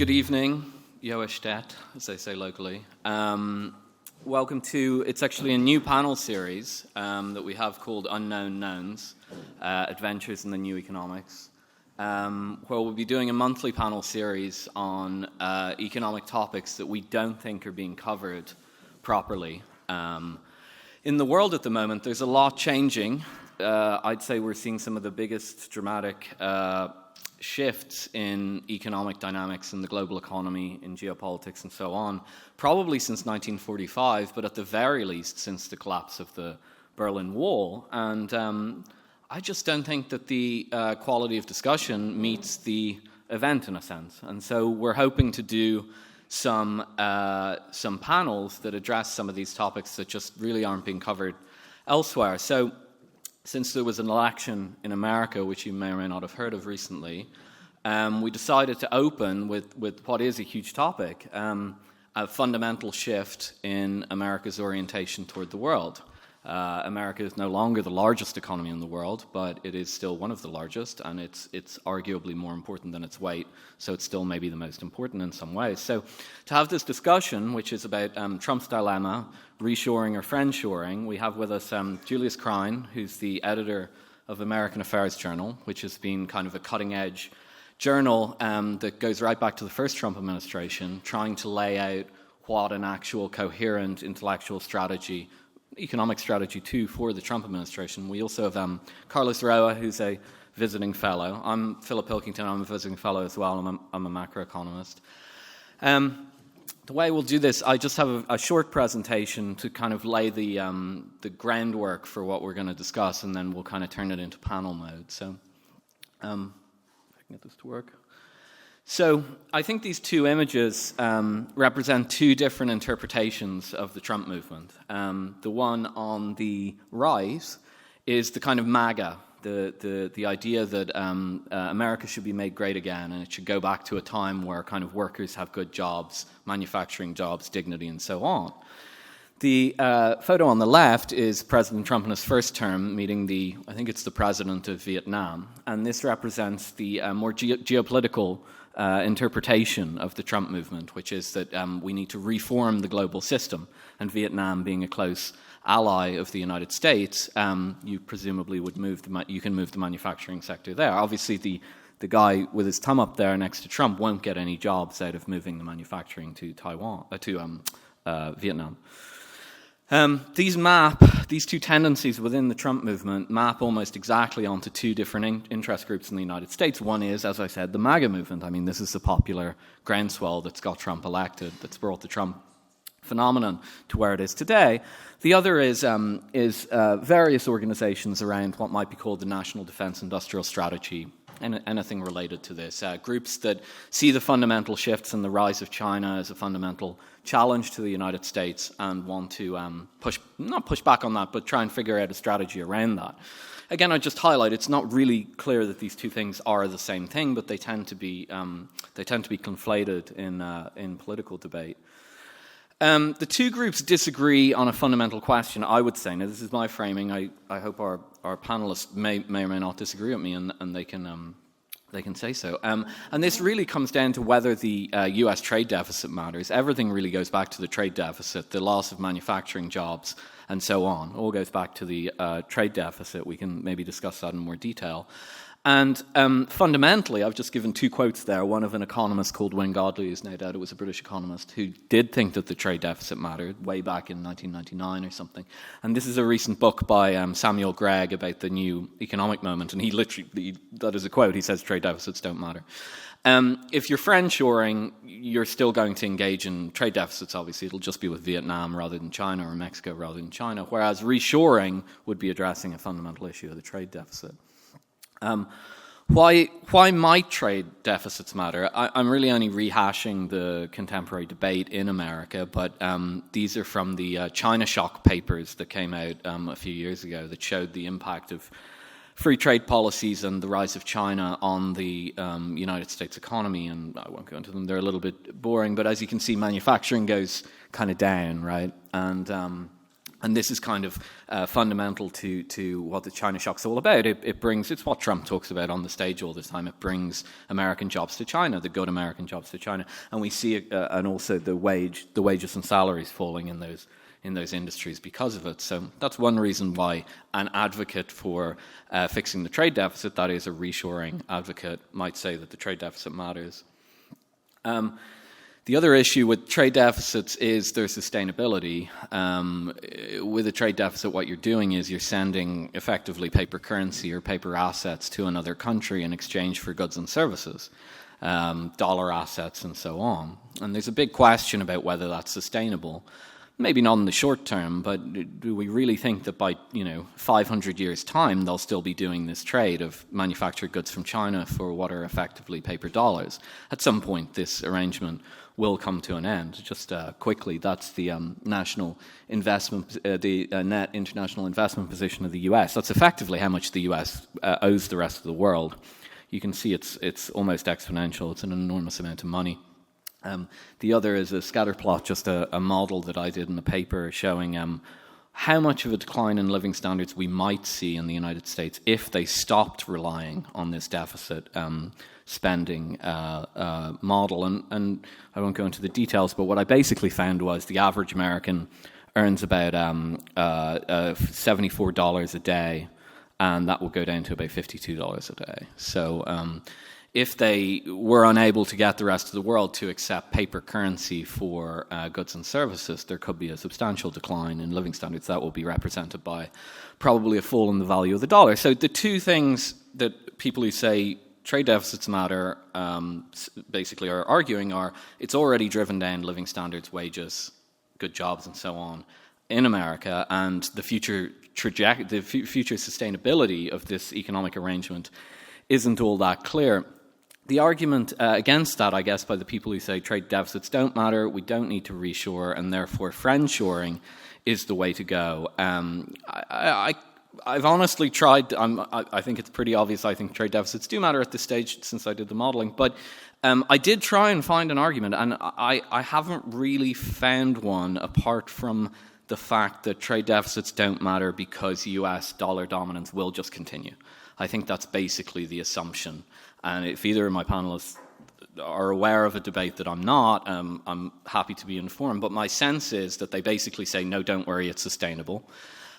Good evening, Joestet, as they say locally. Welcome to, it's actually a new panel series that we have called Unknown Knowns, Adventures in the New Economics, where we'll be doing a monthly panel series on economic topics that we don't think are being covered properly. In the world at the moment, there's a lot changing. I'd say we're seeing some of the biggest dramatic shifts in economic dynamics in the global economy, in geopolitics and so on, probably since 1945, but at the very least since the collapse of the Berlin Wall. And I just don't think that the quality of discussion meets the event in a sense. And so we're hoping to do some panels that address some of these topics that just really aren't being covered elsewhere. So since there was an election in America, which you may or may not have heard of recently, we decided to open with what is a huge topic, a fundamental shift in America's orientation toward the world. America is no longer the largest economy in the world, but it is still one of the largest, and it's arguably more important than its weight, so it's still maybe the most important in some ways. So to have this discussion, which is about Trump's dilemma, reshoring or friendshoring, we have with us Julius Krein, who's the editor of American Affairs Journal, which has been kind of a cutting-edge journal that goes right back to the first Trump administration, trying to lay out what an actual coherent intellectual strategy, economic strategy too, for the Trump administration. We also have Carlos Roa, who's a visiting fellow. I'm Philip Pilkington, I'm a visiting fellow as well. I'm a macroeconomist. The way we'll do this, I just have a short presentation to kind of lay the groundwork for what we're going to discuss, and then we'll kind of turn it into panel mode. So, if I can get this to work. So I think these two images represent two different interpretations of the Trump movement. The one on the right is the kind of MAGA, the idea that America should be made great again, and it should go back to a time where kind of workers have good jobs, manufacturing jobs, dignity, and so on. The photo on the left is President Trump in his first term meeting I think it's the president of Vietnam, and this represents the more geopolitical interpretation of the Trump movement, which is that we need to reform the global system, and Vietnam being a close ally of the United States, you presumably would you can move the manufacturing sector there. Obviously, the guy with his thumb up there next to Trump won't get any jobs out of moving the manufacturing to Vietnam. These two tendencies within the Trump movement map almost exactly onto two different interest groups in the United States. One is, as I said, the MAGA movement. I mean, this is the popular groundswell that's got Trump elected, that's brought the Trump phenomenon to where it is today. The other is various organizations around what might be called the National Defense Industrial Strategy, and anything related to this. Groups that see the fundamental shifts in the rise of China as a fundamental challenge to the United States and want to not push back on that, but try and figure out a strategy around that. Again, I just highlight it's not really clear that these two things are the same thing, but they tend to be conflated in political debate. The two groups disagree on a fundamental question, I would say. Now, this is my framing. I hope our panelists may or may not disagree with me, and they can say so. And this really comes down to whether the U.S. trade deficit matters. Everything really goes back to the trade deficit, the loss of manufacturing jobs, and so on. All goes back to the trade deficit. We can maybe discuss that in more detail. And fundamentally, I've just given two quotes there, one of an economist called Wayne Godley, who's no doubt it was a British economist, who did think that the trade deficit mattered way back in 1999 or something. And this is a recent book by Samuel Gregg about the new economic moment, and he literally, that is a quote, he says trade deficits don't matter. If you're friendshoring, you're still going to engage in trade deficits, obviously. It'll just be with Vietnam rather than China, or Mexico rather than China, whereas reshoring would be addressing a fundamental issue of the trade deficit. Why might trade deficits matter? I'm really only rehashing the contemporary debate in America, but these are from the China Shock papers that came out a few years ago that showed the impact of free trade policies and the rise of China on the United States economy. And I won't go into them, they're a little bit boring, but as you can see, manufacturing goes kind of down, right? And And this is kind of fundamental to what the China shock's all about. It's what Trump talks about on the stage all the time. It brings American jobs to China, the good American jobs to China, and we see and also the wages and salaries falling in those industries because of it. So that's one reason why an advocate for fixing the trade deficit, that is a reshoring advocate, might say that the trade deficit matters. The other issue with trade deficits is their sustainability. With a trade deficit, what you're doing is you're sending effectively paper currency or paper assets to another country in exchange for goods and services, dollar assets and so on. And there's a big question about whether that's sustainable. Maybe not in the short term, but do we really think that by 500 years' time they'll still be doing this trade of manufactured goods from China for what are effectively paper dollars? At some point, this arrangement will come to an end. Just quickly, that's the national investment, the net international investment position of the U.S. That's effectively how much the U.S. Owes the rest of the world. You can see it's almost exponential. It's an enormous amount of money. The other is a scatter plot, just a model that I did in the paper showing how much of a decline in living standards we might see in the United States if they stopped relying on this deficit spending model. And I won't go into the details, but what I basically found was the average American earns about $74 a day, and that will go down to about $52 a day. So if they were unable to get the rest of the world to accept paper currency for goods and services, there could be a substantial decline in living standards that will be represented by probably a fall in the value of the dollar. So the two things that people who say trade deficits matter basically are arguing are it's already driven down living standards, wages, good jobs, and so on in America, and the future future sustainability of this economic arrangement isn't all that clear. The argument against that, I guess, by the people who say trade deficits don't matter, we don't need to reshore, and therefore friendshoring is the way to go. I've honestly tried. I think it's pretty obvious. I think trade deficits do matter at this stage since I did the modelling. But I did try and find an argument, and I haven't really found one apart from the fact that trade deficits don't matter because U.S. dollar dominance will just continue. I think that's basically the assumption. And if either of my panelists are aware of a debate that I'm not, I'm happy to be informed. But my sense is that they basically say, no, don't worry, it's sustainable.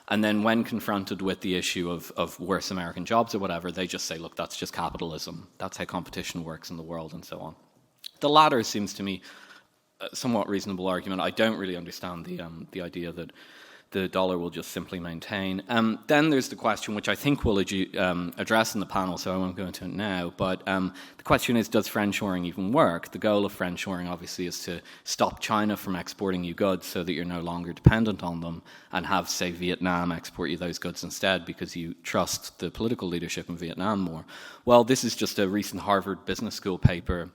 And then when confronted with the issue of worse American jobs or whatever, they just say, look, that's just capitalism. That's how competition works in the world and so on. The latter seems to me a somewhat reasonable argument. I don't really understand the idea that the dollar will just simply maintain. Then there's the question, which I think we'll address in the panel, so I won't go into it now, but the question is, does friendshoring even work? The goal of friendshoring, obviously, is to stop China from exporting you goods so that you're no longer dependent on them and have, say, Vietnam export you those goods instead because you trust the political leadership in Vietnam more. Well, this is just a recent Harvard Business School paper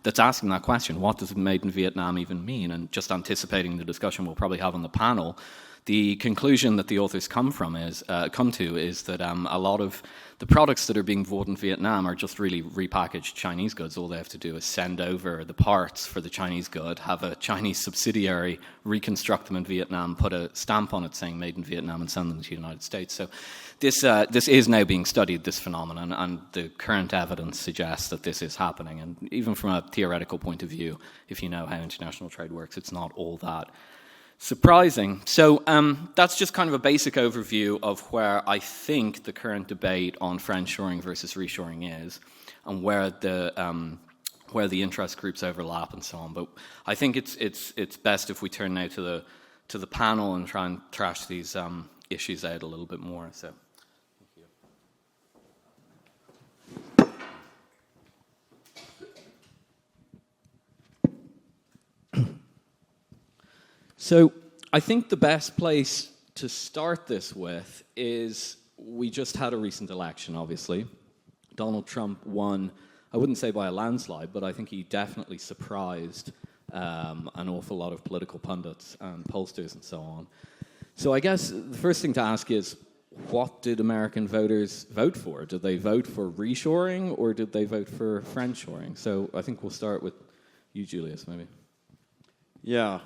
that's asking that question. What does made in Vietnam even mean? And just anticipating the discussion we'll probably have on the panel, the conclusion that the authors come to is that a lot of the products that are being bought in Vietnam are just really repackaged Chinese goods. All they have to do is send over the parts for the Chinese good, have a Chinese subsidiary reconstruct them in Vietnam, put a stamp on it saying made in Vietnam, and send them to the United States. So this is now being studied, this phenomenon, and the current evidence suggests that this is happening. And even from a theoretical point of view, if you know how international trade works, it's not all that surprising. So that's just kind of a basic overview of where I think the current debate on friendshoring versus reshoring is, and where the interest groups overlap and so on. But I think it's best if we turn now to the panel and try and thrash these issues out a little bit more. So. So I think the best place to start this with is we just had a recent election, obviously. Donald Trump won, I wouldn't say by a landslide, but I think he definitely surprised an awful lot of political pundits and pollsters and so on. So I guess the first thing to ask is, what did American voters vote for? Did they vote for reshoring or did they vote for friendshoring? So I think we'll start with you, Julius, maybe. Yeah.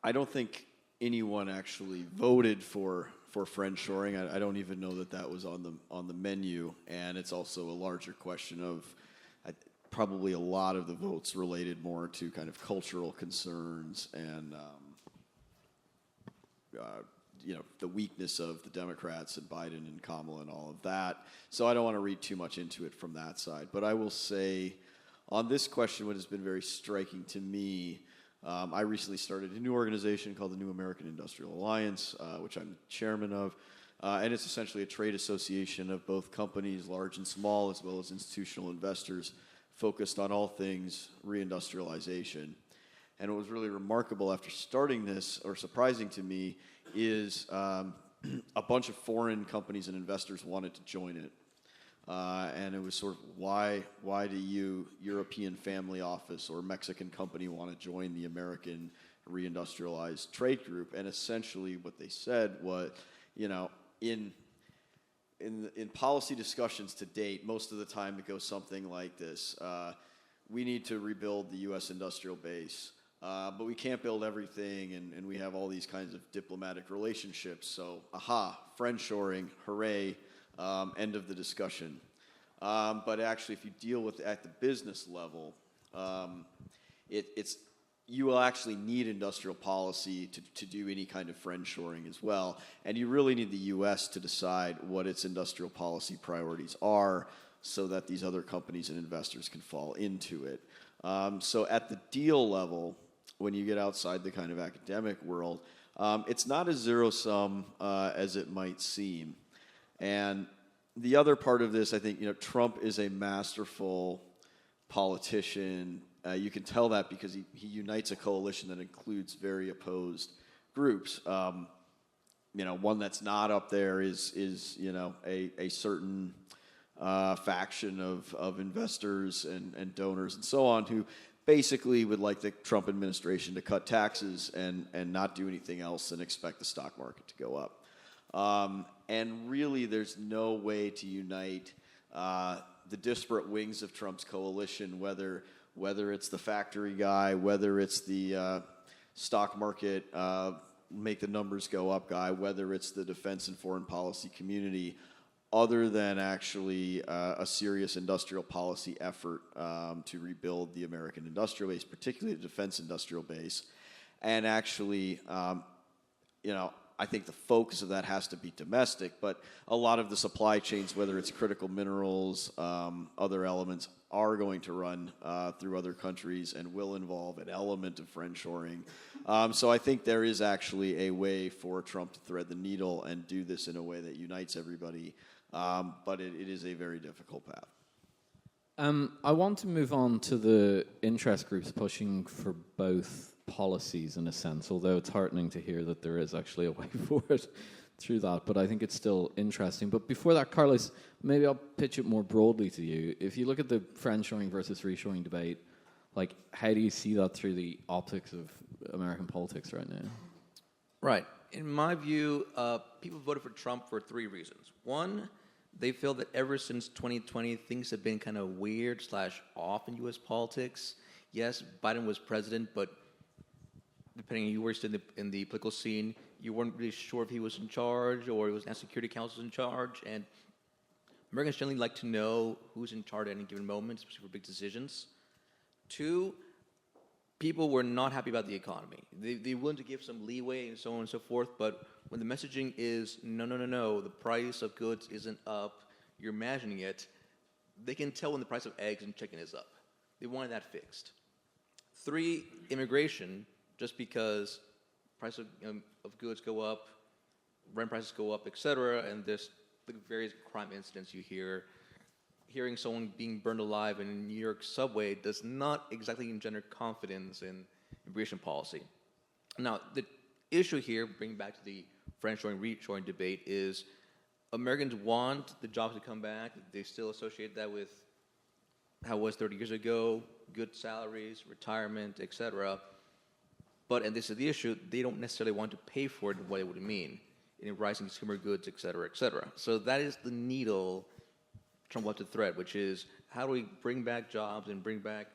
I don't think anyone actually voted for friendshoring. I don't even know that was on the menu, and it's also a larger question of probably a lot of the votes related more to kind of cultural concerns and the weakness of the Democrats and Biden and Kamala and all of that. So I don't want to read too much into it from that side. But I will say, on this question, what has been very striking to me, I recently started a new organization called the New American Industrial Alliance, which I'm chairman of. And it's essentially a trade association of both companies, large and small, as well as institutional investors, focused on all things reindustrialization. And what was really remarkable after starting this, or surprising to me, is a bunch of foreign companies and investors wanted to join it. And it was sort of, why do you, European family office or Mexican company, want to join the American reindustrialized trade group? And essentially what they said was, in policy discussions to date, most of the time it goes something like this. We need to rebuild the U.S. industrial base, but we can't build everything, and we have all these kinds of diplomatic relationships. So, friendshoring, hooray, end of the discussion. But actually, if you deal with it at the business level, you will actually need industrial policy to do any kind of friendshoring as well. And you really need the U.S. to decide what its industrial policy priorities are so that these other companies and investors can fall into it. So at the deal level, when you get outside the kind of academic world, it's not as zero-sum as it might seem. And the other part of this, I think, Trump is a masterful politician. You can tell that because he unites a coalition that includes very opposed groups. One that's not up there is a certain faction of investors and donors and so on who basically would like the Trump administration to cut taxes and not do anything else and expect the stock market to go up. And really, there's no way to unite the disparate wings of Trump's coalition, whether it's the factory guy, whether it's the stock market make the numbers go up guy, whether it's the defense and foreign policy community, other than actually a serious industrial policy effort to rebuild the American industrial base, particularly the defense industrial base. And actually, I think the focus of that has to be domestic, but a lot of the supply chains, whether it's critical minerals, other elements, are going to run through other countries and will involve an element of friendshoring. So I think there is actually a way for Trump to thread the needle and do this in a way that unites everybody, but it is a very difficult path. I want to move on to the interest groups pushing for both policies in a sense, although it's heartening to hear that there is actually a way forward through that, but I think it's still interesting. But before that, Carlos, maybe I'll pitch it more broadly to you. If you look at the friendshoring versus reshoring debate, how do you see that through the optics of American politics right now? Right. In my view, people voted for Trump for three reasons. One, they feel that ever since 2020, things have been kind of weird / off in U.S. politics. Yes, Biden was president, but depending on you were still in the political scene, you weren't really sure if he was in charge or it was National Security Council in charge. And Americans generally like to know who's in charge at any given moment, especially for big decisions. Two, people were not happy about the economy. They willing to give some leeway and so on and so forth, but when the messaging is, no, the price of goods isn't up, you're imagining it, they can tell when the price of eggs and chicken is up. They wanted that fixed. Three, immigration, just because price of goods go up, rent prices go up, etc., and there's the various crime incidents you hear. Hearing someone being burned alive in a New York subway does not exactly engender confidence in immigration policy. Now, the issue here, bringing back to the friendshoring, reshoring debate, is Americans want the jobs to come back. They still associate that with how it was 30 years ago, good salaries, retirement, etc. But, and this is the issue, they don't necessarily want to pay for it and what it would mean in rising consumer goods, etc., etc. So that is the needle Trump wants to thread, which is how do we bring back jobs and bring back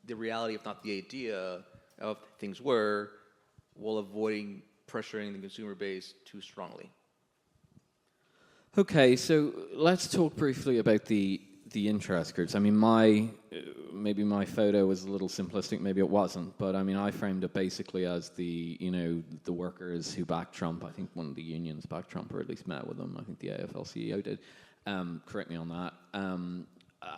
the reality, if not the idea, of things were while avoiding pressuring the consumer base too strongly? Okay, so let's talk briefly about the interest groups. I mean, maybe my photo was a little simplistic, maybe it wasn't, but I mean, I framed it basically as the workers who backed Trump. I think one of the unions backed Trump, or at least met with him. I think the AFL-CIO did. Correct me on that.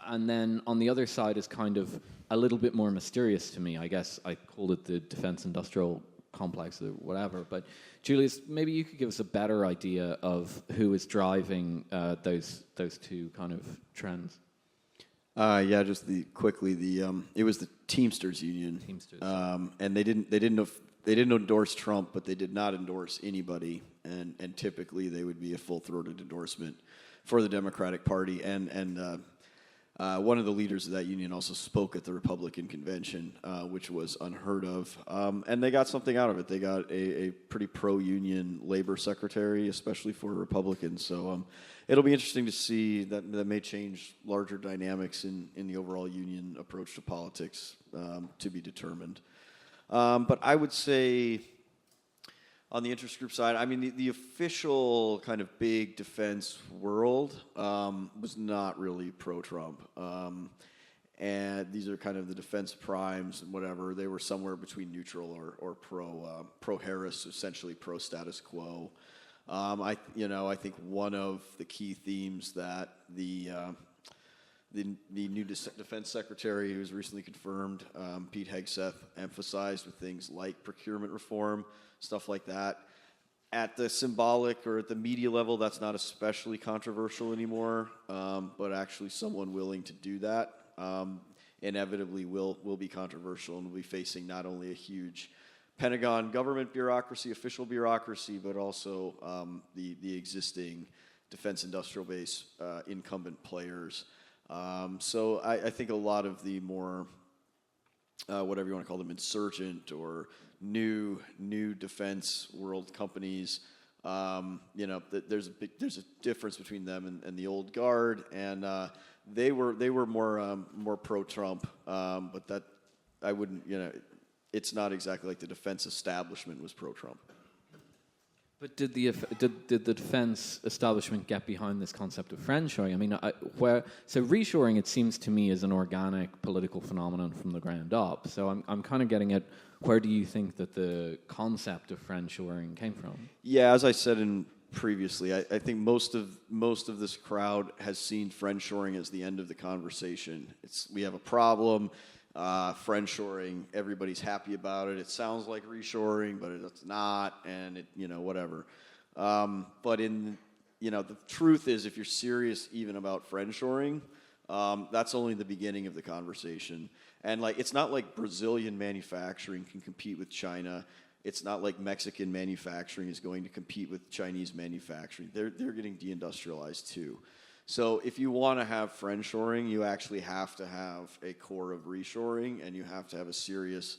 And then on the other side is kind of a little bit more mysterious to me. I guess I called it the defense industrial complex or whatever. But Julius, maybe you could give us a better idea of who is driving those two kind of trends. Yeah, just quickly, it was the Teamsters union. Teamsters. And they didn't endorse Trump, but they did not endorse anybody. And typically they would be a full-throated endorsement for the Democratic Party. And one of the leaders of that union also spoke at the Republican convention, which was unheard of. And they got something out of it. They got a pretty pro-union labor secretary, especially for Republicans. So it'll be interesting to see that may change larger dynamics in the overall union approach to politics, to be determined. But I would say on the interest group side, I mean, the official kind of big defense world was not really pro-Trump. And these are kind of the defense primes and whatever. They were somewhere between neutral or pro-Harris, essentially pro-status quo. I think one of the key themes that the new defense secretary, who was recently confirmed, Pete Hegseth, emphasized with things like procurement reform, stuff like that. At the symbolic or at the media level, that's not especially controversial anymore, but actually someone willing to do that inevitably will be controversial and will be facing not only a huge Pentagon government bureaucracy, official bureaucracy, but also the existing defense industrial base incumbent players. So I think a lot of the more, whatever you want to call them, insurgent or new defense world companies, there's a difference between them and the old guard, and they were more pro-Trump, but that I wouldn't, it's not exactly like the defense establishment was pro-Trump. But did the defense establishment get behind this concept of friendshoring? I mean, so reshoring, it seems to me, is an organic political phenomenon from the ground up. So I'm kind of getting at, where do you think that the concept of friendshoring came from? Yeah, as I said previously, I think most of this crowd has seen friendshoring as the end of the conversation. We have a problem. Friendshoring, everybody's happy about it. It sounds like reshoring, but it's not, and whatever. But the truth is, if you're serious even about friendshoring, that's only the beginning of the conversation. And it's not like Brazilian manufacturing can compete with China. It's not like Mexican manufacturing is going to compete with Chinese manufacturing. They're getting deindustrialized too. So if you want to have friendshoring, you actually have to have a core of reshoring, and you have to have a serious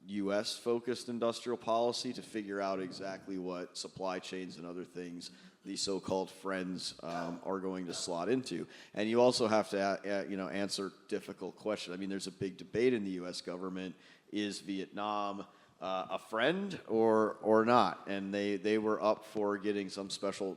U.S.-focused industrial policy to figure out exactly what supply chains and other things these so-called friends are going to slot into. And you also have to answer difficult questions. I mean, there's a big debate in the U.S. government: is Vietnam a friend or not? And they were up for getting some special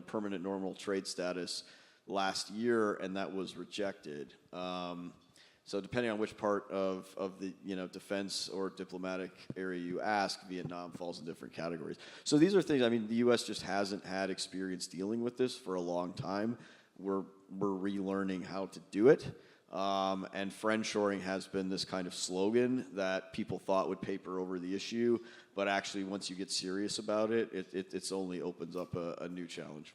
permanent normal trade status last year, and that was rejected. So depending on which part of the defense or diplomatic area you ask, Vietnam falls in different categories. So these are things. I mean, the U.S. just hasn't had experience dealing with this for a long time. We're relearning how to do it, and friendshoring has been this kind of slogan that people thought would paper over the issue, but actually, once you get serious about it, it's only opens up a new challenge.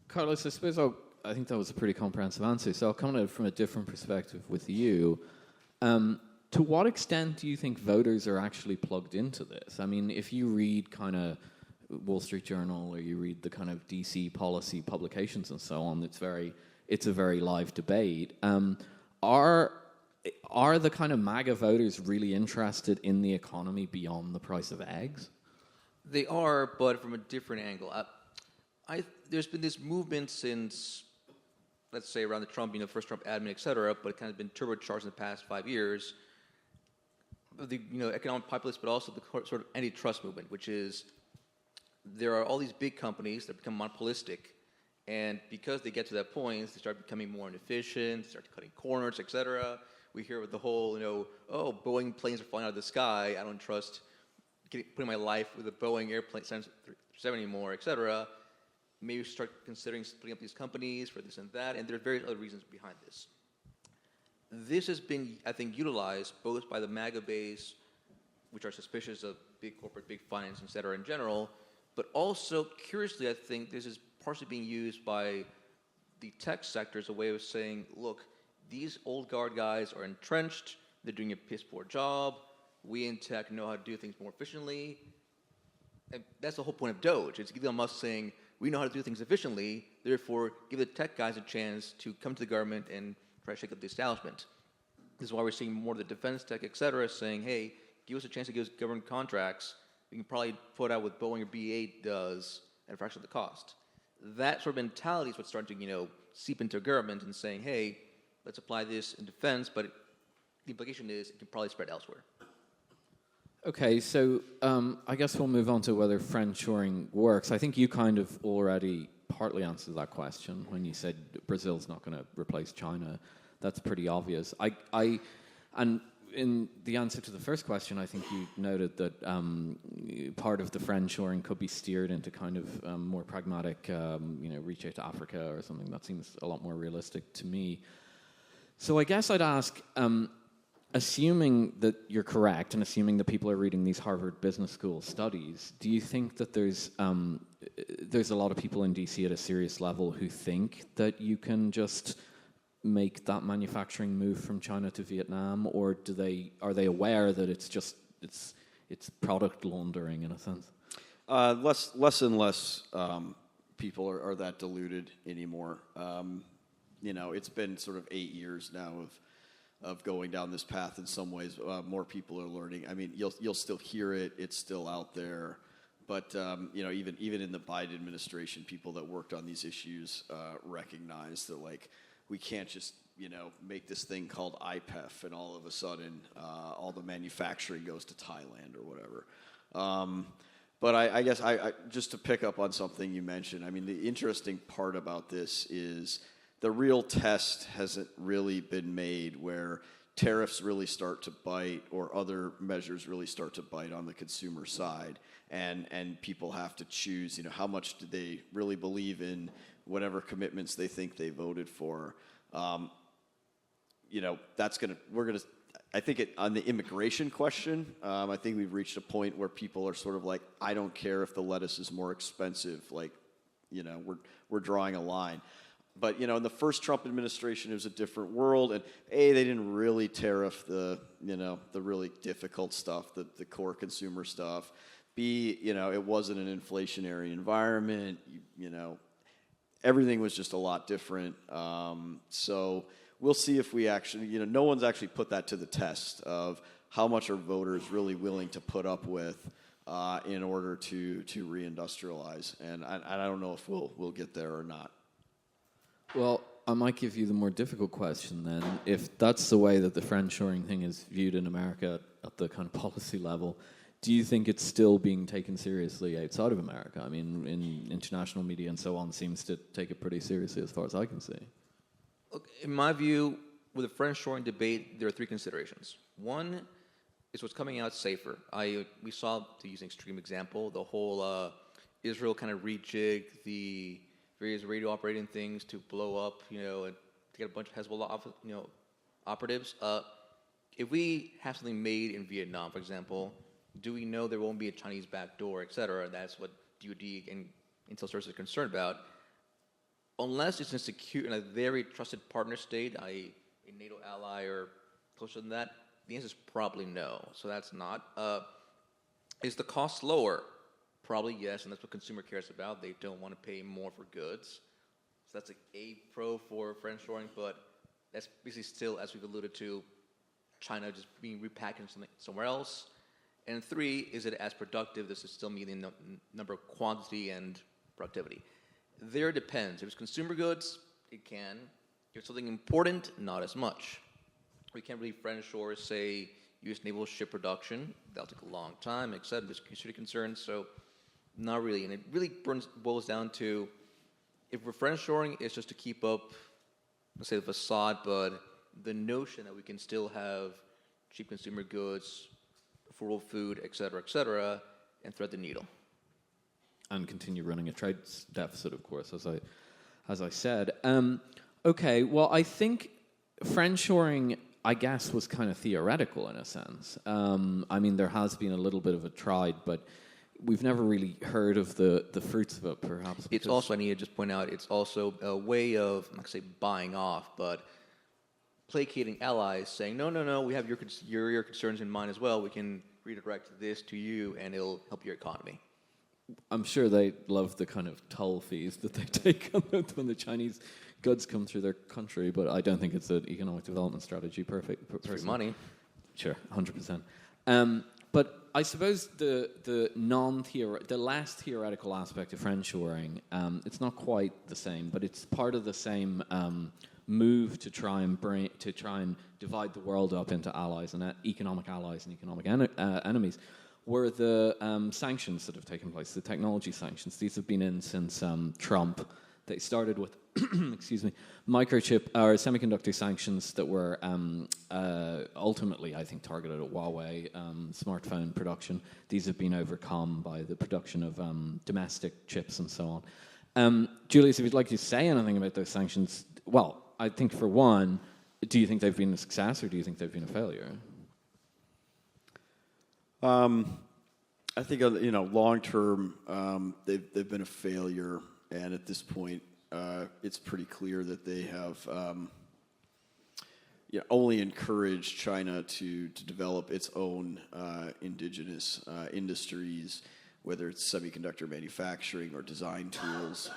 Carlos, I suppose I think that was a pretty comprehensive answer, so I'll come at it from a different perspective with you. To what extent do you think voters are actually plugged into this? I mean, if you read kind of Wall Street Journal or you read the kind of DC policy publications and so on, it's a very live debate. Are the kind of MAGA voters really interested in the economy beyond the price of eggs? They are, but from a different angle. There's been this movement since, let's say, around the Trump, first Trump admin, et cetera, but it kind of been turbocharged in the past 5 years. of the economic populist, but also the sort of antitrust movement, which is there are all these big companies that become monopolistic, and because they get to that point, they start becoming more inefficient, start cutting corners, etc. We hear with the whole, oh, Boeing planes are flying out of the sky. I don't trust putting my life with a Boeing airplane 737 anymore, etc. Maybe start considering splitting up these companies for this and that, and there are various other reasons behind this. This has been, I think, utilized both by the MAGA base, which are suspicious of big corporate, big finance, et cetera, in general, but also, curiously, I think this is partially being used by the tech sector as a way of saying, look, these old guard guys are entrenched, they're doing a piss poor job, we in tech know how to do things more efficiently, and that's the whole point of Doge. It's Elon Musk saying, we know how to do things efficiently, therefore give the tech guys a chance to come to the government and try to shake up the establishment. This is why we're seeing more of the defense tech, et cetera, saying, hey, give us a chance to give us government contracts. We can probably put out what Boeing or B-8 does at a fraction of the cost. That sort of mentality is what's starting to, seep into government and saying, hey, let's apply this in defense, but the implication is it can probably spread elsewhere. Okay, so I guess we'll move on to whether friendshoring works. I think you kind of already partly answered that question when you said Brazil's not going to replace China. That's pretty obvious. And in the answer to the first question, I think you noted that part of the friendshoring could be steered into kind of more pragmatic, reach out to Africa or something. That seems a lot more realistic to me. So I guess I'd ask, assuming that you're correct and assuming that people are reading these Harvard Business School studies, do you think that there's a lot of people in DC at a serious level who think that you can just make that manufacturing move from China to Vietnam, or are they aware that it's product laundering in a sense? Less and less people are that deluded anymore. It's been sort of 8 years now of going down this path. In some ways, more people are learning. I mean, you'll still hear it; it's still out there. But even in the Biden administration, people that worked on these issues recognize that we can't just make this thing called IPEF and all of a sudden all the manufacturing goes to Thailand or whatever. But I guess I just to pick up on something you mentioned, I mean, the interesting part about this is the real test hasn't really been made where tariffs really start to bite or other measures really start to bite on the consumer side, and people have to choose, how much do they really believe in whatever commitments they think they voted for. I think on the immigration question, I think we've reached a point where people are sort of like, I don't care if the lettuce is more expensive. We're drawing a line. But, in the first Trump administration, it was a different world. And A, they didn't really tariff the really difficult stuff, the core consumer stuff. B, it wasn't an inflationary environment. Everything was just a lot different. So we'll see if we actually, no one's actually put that to the test of how much are voters really willing to put up with in order to reindustrialize. And I don't know if we'll get there or not. Well, I might give you the more difficult question then. If that's the way that the friendshoring thing is viewed in America at the kind of policy level, do you think it's still being taken seriously outside of America? I mean, in international media and so on, seems to take it pretty seriously as far as I can see. Look, in my view, with the friendshoring debate, there are three considerations. One is what's coming out safer. We saw, to use an extreme example, the whole Israel kind of rejigged the various radio operating things to blow up, and to get a bunch of Hezbollah, operatives. If we have something made in Vietnam, for example, do we know there won't be a Chinese backdoor, et cetera? That's what DoD and Intel Services are concerned about. Unless it's in a very trusted partner state, i.e. a NATO ally or closer than that, the answer is probably no. So that's not. Is the cost lower? Probably yes, and that's what consumer cares about. They don't want to pay more for goods. So that's a pro for friendshoring, but that's basically still, as we've alluded to, China just being repackaged somewhere else. And three, is it as productive? This is still meeting the number of quantity and productivity. There it depends. If it's consumer goods, it can. If it's something important, not as much. We can't really friendshore, say, U.S. naval ship production. That'll take a long time, et cetera. There's security concerns, so not really. And it really boils down to, if we're friendshoring, it's just to keep up, let's say, the facade, but the notion that we can still have cheap consumer goods, affordable food, et cetera, and thread the needle. And continue running a trade deficit, of course, as I said. Okay, well, I think friendshoring, I guess, was kind of theoretical in a sense. I mean, there has been a little bit of a tried, but we've never really heard of the fruits of it, perhaps. It's also, I need to just point out, it's also a way of, I'm not going to say buying off, but placating allies, saying, no, we have your concerns in mind as well. We can redirect this to you, and it'll help your economy. I'm sure they love the kind of toll fees that they take on when the Chinese goods come through their country, but I don't think it's an economic development strategy. It's free money. Sure, 100%. But I suppose the less theoretical aspect of friendshoring, it's not quite the same, but it's part of the same move to try and divide the world up into allies and economic enemies. Were the sanctions that have taken place, the technology sanctions. These have been in since Trump. They started with, microchip or semiconductor sanctions that were ultimately, I think, targeted at Huawei smartphone production. These have been overcome by the production of domestic chips and so on. Julius, if you'd like to say anything about those sanctions, well, I think for one, do you think they've been a success or do you think they've been a failure? I think long term they've been a failure, and at this point it's pretty clear that they have only encouraged China to develop its own indigenous industries, whether it's semiconductor manufacturing or design tools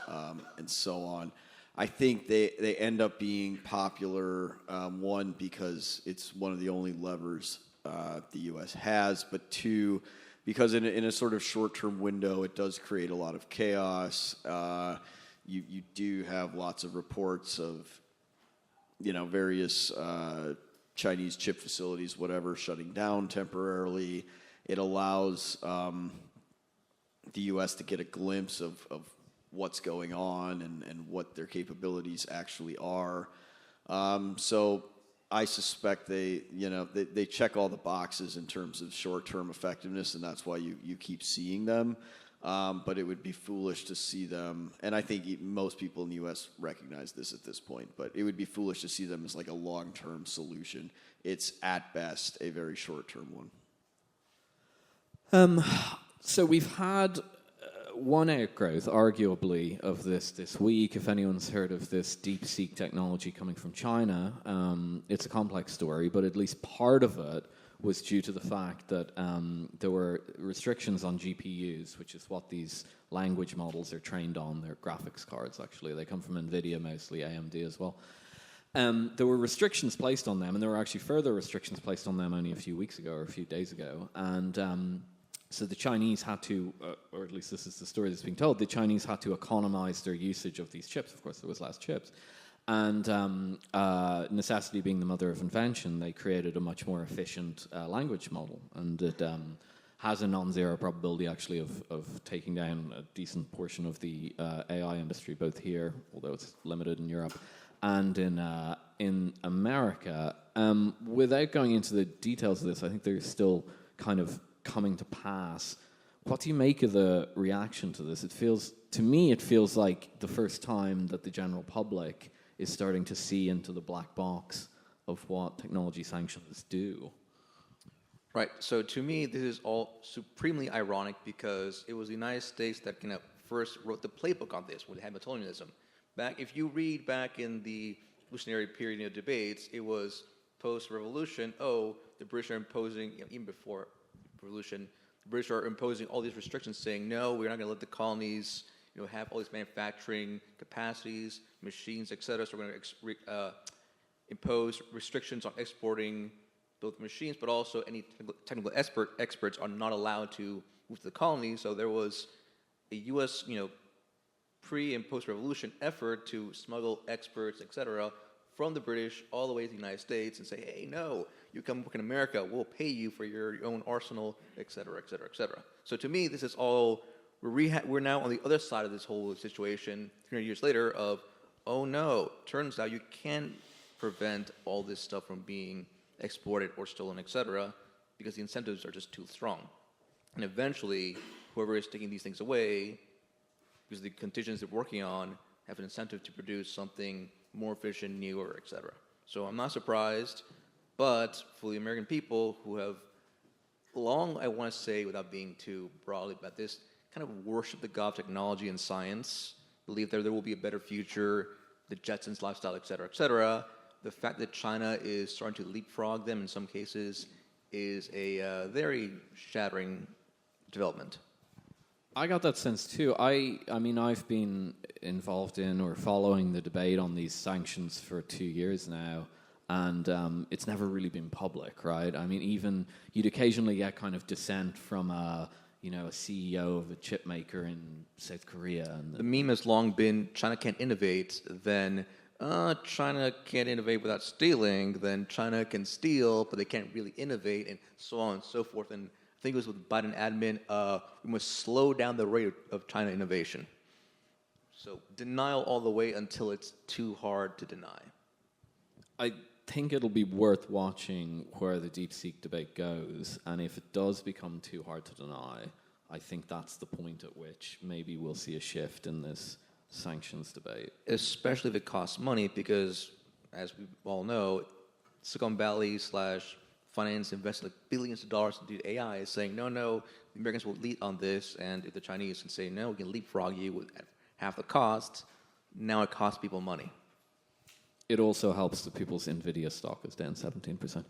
and so on. I think they end up being popular, one, because it's one of the only levers the U.S. has, but two, because in a sort of short-term window, it does create a lot of chaos. You do have lots of reports of, various Chinese chip facilities, whatever, shutting down temporarily. It allows the U.S. to get a glimpse of what's going on and what their capabilities actually are. So I suspect they check all the boxes in terms of short-term effectiveness, and that's why you keep seeing them. But it would be foolish to see them, and I think most people in the U.S. recognize this at this point, but it would be foolish to see them as like a long-term solution. It's, at best, a very short-term one. So we've had one outgrowth, arguably, of this week. If anyone's heard of this deep-seek technology coming from China, it's a complex story, but at least part of it was due to the fact that there were restrictions on GPUs, which is what these language models are trained on. They're graphics cards, actually. They come from NVIDIA, mostly AMD as well. There were restrictions placed on them, and there were actually further restrictions placed on them only a few weeks ago or a few days ago. And so the Chinese had to, or at least this is the story that's being told, the Chinese had to economize their usage of these chips. Of course, there was less chips. And necessity being the mother of invention, they created a much more efficient language model. And it has a non-zero probability, actually, of taking down a decent portion of the AI industry, both here, although it's limited in Europe, and in America. Without going into the details of this, I think there's still kind of coming to pass. What do you make of the reaction to this? To me, it feels like the first time that the general public is starting to see into the black box of what technology sanctions do. Right. So to me, this is all supremely ironic because it was the United States that first wrote the playbook on this with Hamiltonianism. If you read back in the revolutionary period of debates, it was post-revolution. The British are imposing, even before revolution, the British are imposing all these restrictions, saying no, we're not going to let the colonies have all these manufacturing capacities, machines, etc. So we're going to impose restrictions on exporting both machines, but also any technical experts are not allowed to move to the colonies. So there was a U.S. pre and post-revolution effort to smuggle experts, etc., from the British all the way to the United States and say, hey, no, you come work in America, we'll pay you for your own arsenal, et cetera, et cetera, et cetera. So to me, this is all, we're now on the other side of this whole situation 300 years later of, oh no, turns out you can't prevent all this stuff from being exported or stolen, et cetera, because the incentives are just too strong. And eventually, whoever is taking these things away, because the conditions they're working on have an incentive to produce something more efficient, newer, et cetera. So I'm not surprised, but for the American people who have long, I want to say, without being too broadly about this, kind of worship the god of technology and science, believe that there will be a better future, the Jetsons lifestyle, et cetera, the fact that China is starting to leapfrog them in some cases is a very shattering development. I got that sense too. I mean, I've been involved in or following the debate on these sanctions for 2 years now, and it's never really been public, right? I mean, even you'd occasionally get kind of dissent from a CEO of a chip maker in South Korea. And the meme has long been China can't innovate, then China can't innovate without stealing, then China can steal, but they can't really innovate, and so on and so forth. And I think it was with Biden admin, we must slow down the rate of China innovation. So denial all the way until it's too hard to deny. I think it'll be worth watching where the DeepSeek debate goes, and if it does become too hard to deny, I think that's the point at which maybe we'll see a shift in this sanctions debate. Especially if it costs money, because as we all know, Silicon Valley / finance invested like billions of dollars into AI is saying, no, the Americans will lead on this, and if the Chinese can say, no, we can leapfrog you at half the cost, now it costs people money. It also helps that people's NVIDIA stock is down 17%.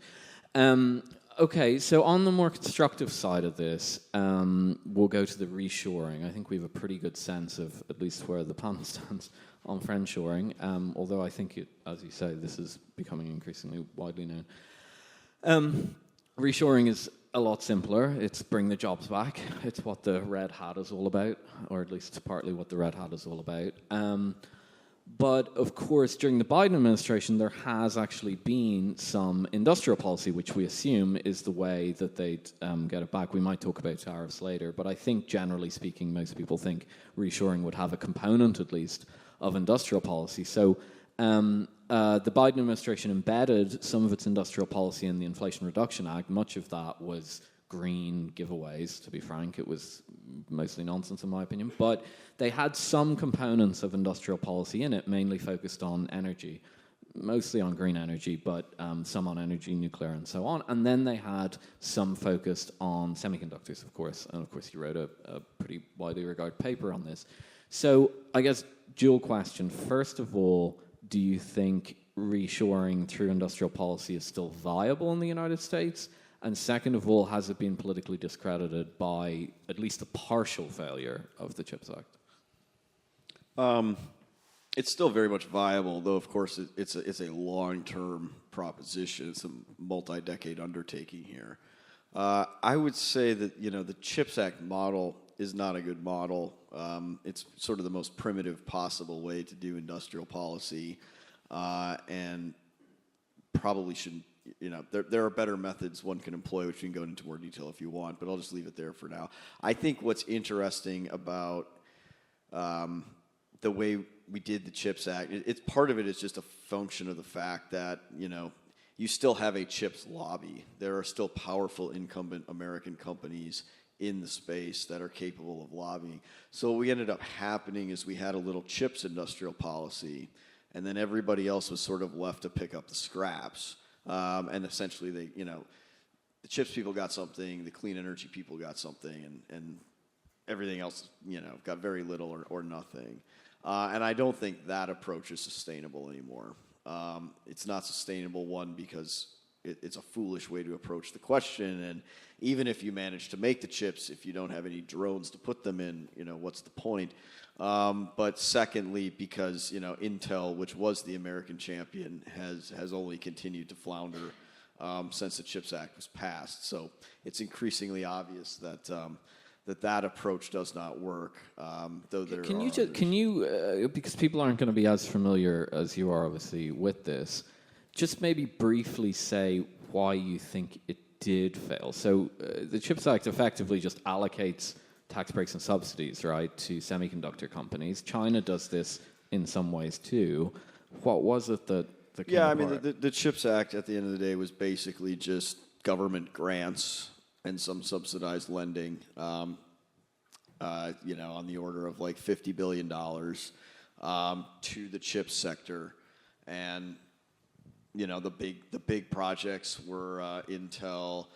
Okay, so on the more constructive side of this, we'll go to the reshoring. I think we have a pretty good sense of at least where the panel stands on friendshoring, although I think, as you say, this is becoming increasingly widely known. Reshoring is a lot simpler. It's bring the jobs back. It's what the red hat is all about, or at least it's partly what the red hat is all about. But, of course, during the Biden administration, there has actually been some industrial policy, which we assume is the way that they'd get it back. We might talk about tariffs later, but I think, generally speaking, most people think reshoring would have a component, at least, of industrial policy. So the Biden administration embedded some of its industrial policy in the Inflation Reduction Act. Much of that was green giveaways, to be frank. It was mostly nonsense, in my opinion. But they had some components of industrial policy in it, mainly focused on energy, mostly on green energy, but some on energy, nuclear, and so on. And then they had some focused on semiconductors, of course. And, of course, you wrote a pretty widely regarded paper on this. So I guess, dual question. First of all, do you think reshoring through industrial policy is still viable in the United States? And second of all, has it been politically discredited by at least a partial failure of the CHIPS Act? It's still very much viable, though, of course, it's a long-term proposition. It's a multi-decade undertaking here. I would say that, the CHIPS Act model is not a good model. It's sort of the most primitive possible way to do industrial policy, and probably shouldn't. There are better methods one can employ, which we can go into more detail if you want, but I'll just leave it there for now. I think what's interesting about the way we did the CHIPS Act, it's part of it is just a function of the fact that, you still have a CHIPS lobby. There are still powerful incumbent American companies in the space that are capable of lobbying. So what we ended up happening is we had a little CHIPS industrial policy, and then everybody else was sort of left to pick up the scraps. And essentially, the CHIPS people got something, the clean energy people got something, and everything else, got very little or nothing. And I don't think that approach is sustainable anymore. It's not sustainable, one, because it's a foolish way to approach the question, and even if you manage to make the chips, if you don't have any drones to put them in, what's the point? But secondly, because Intel, which was the American champion, has only continued to flounder since the CHIPS Act was passed. So it's increasingly obvious that that approach does not work. Though there can you because people aren't going to be as familiar as you are, obviously, with this, just maybe briefly say why you think it did fail. So the CHIPS Act effectively just allocates tax breaks and subsidies, right, to semiconductor companies. China does this in some ways too. What was it that came Yeah, I apart? mean, the CHIPS Act at the end of the day was basically just government grants and some subsidized lending, on the order of like $50 billion to the chips sector. And, the big projects were Intel,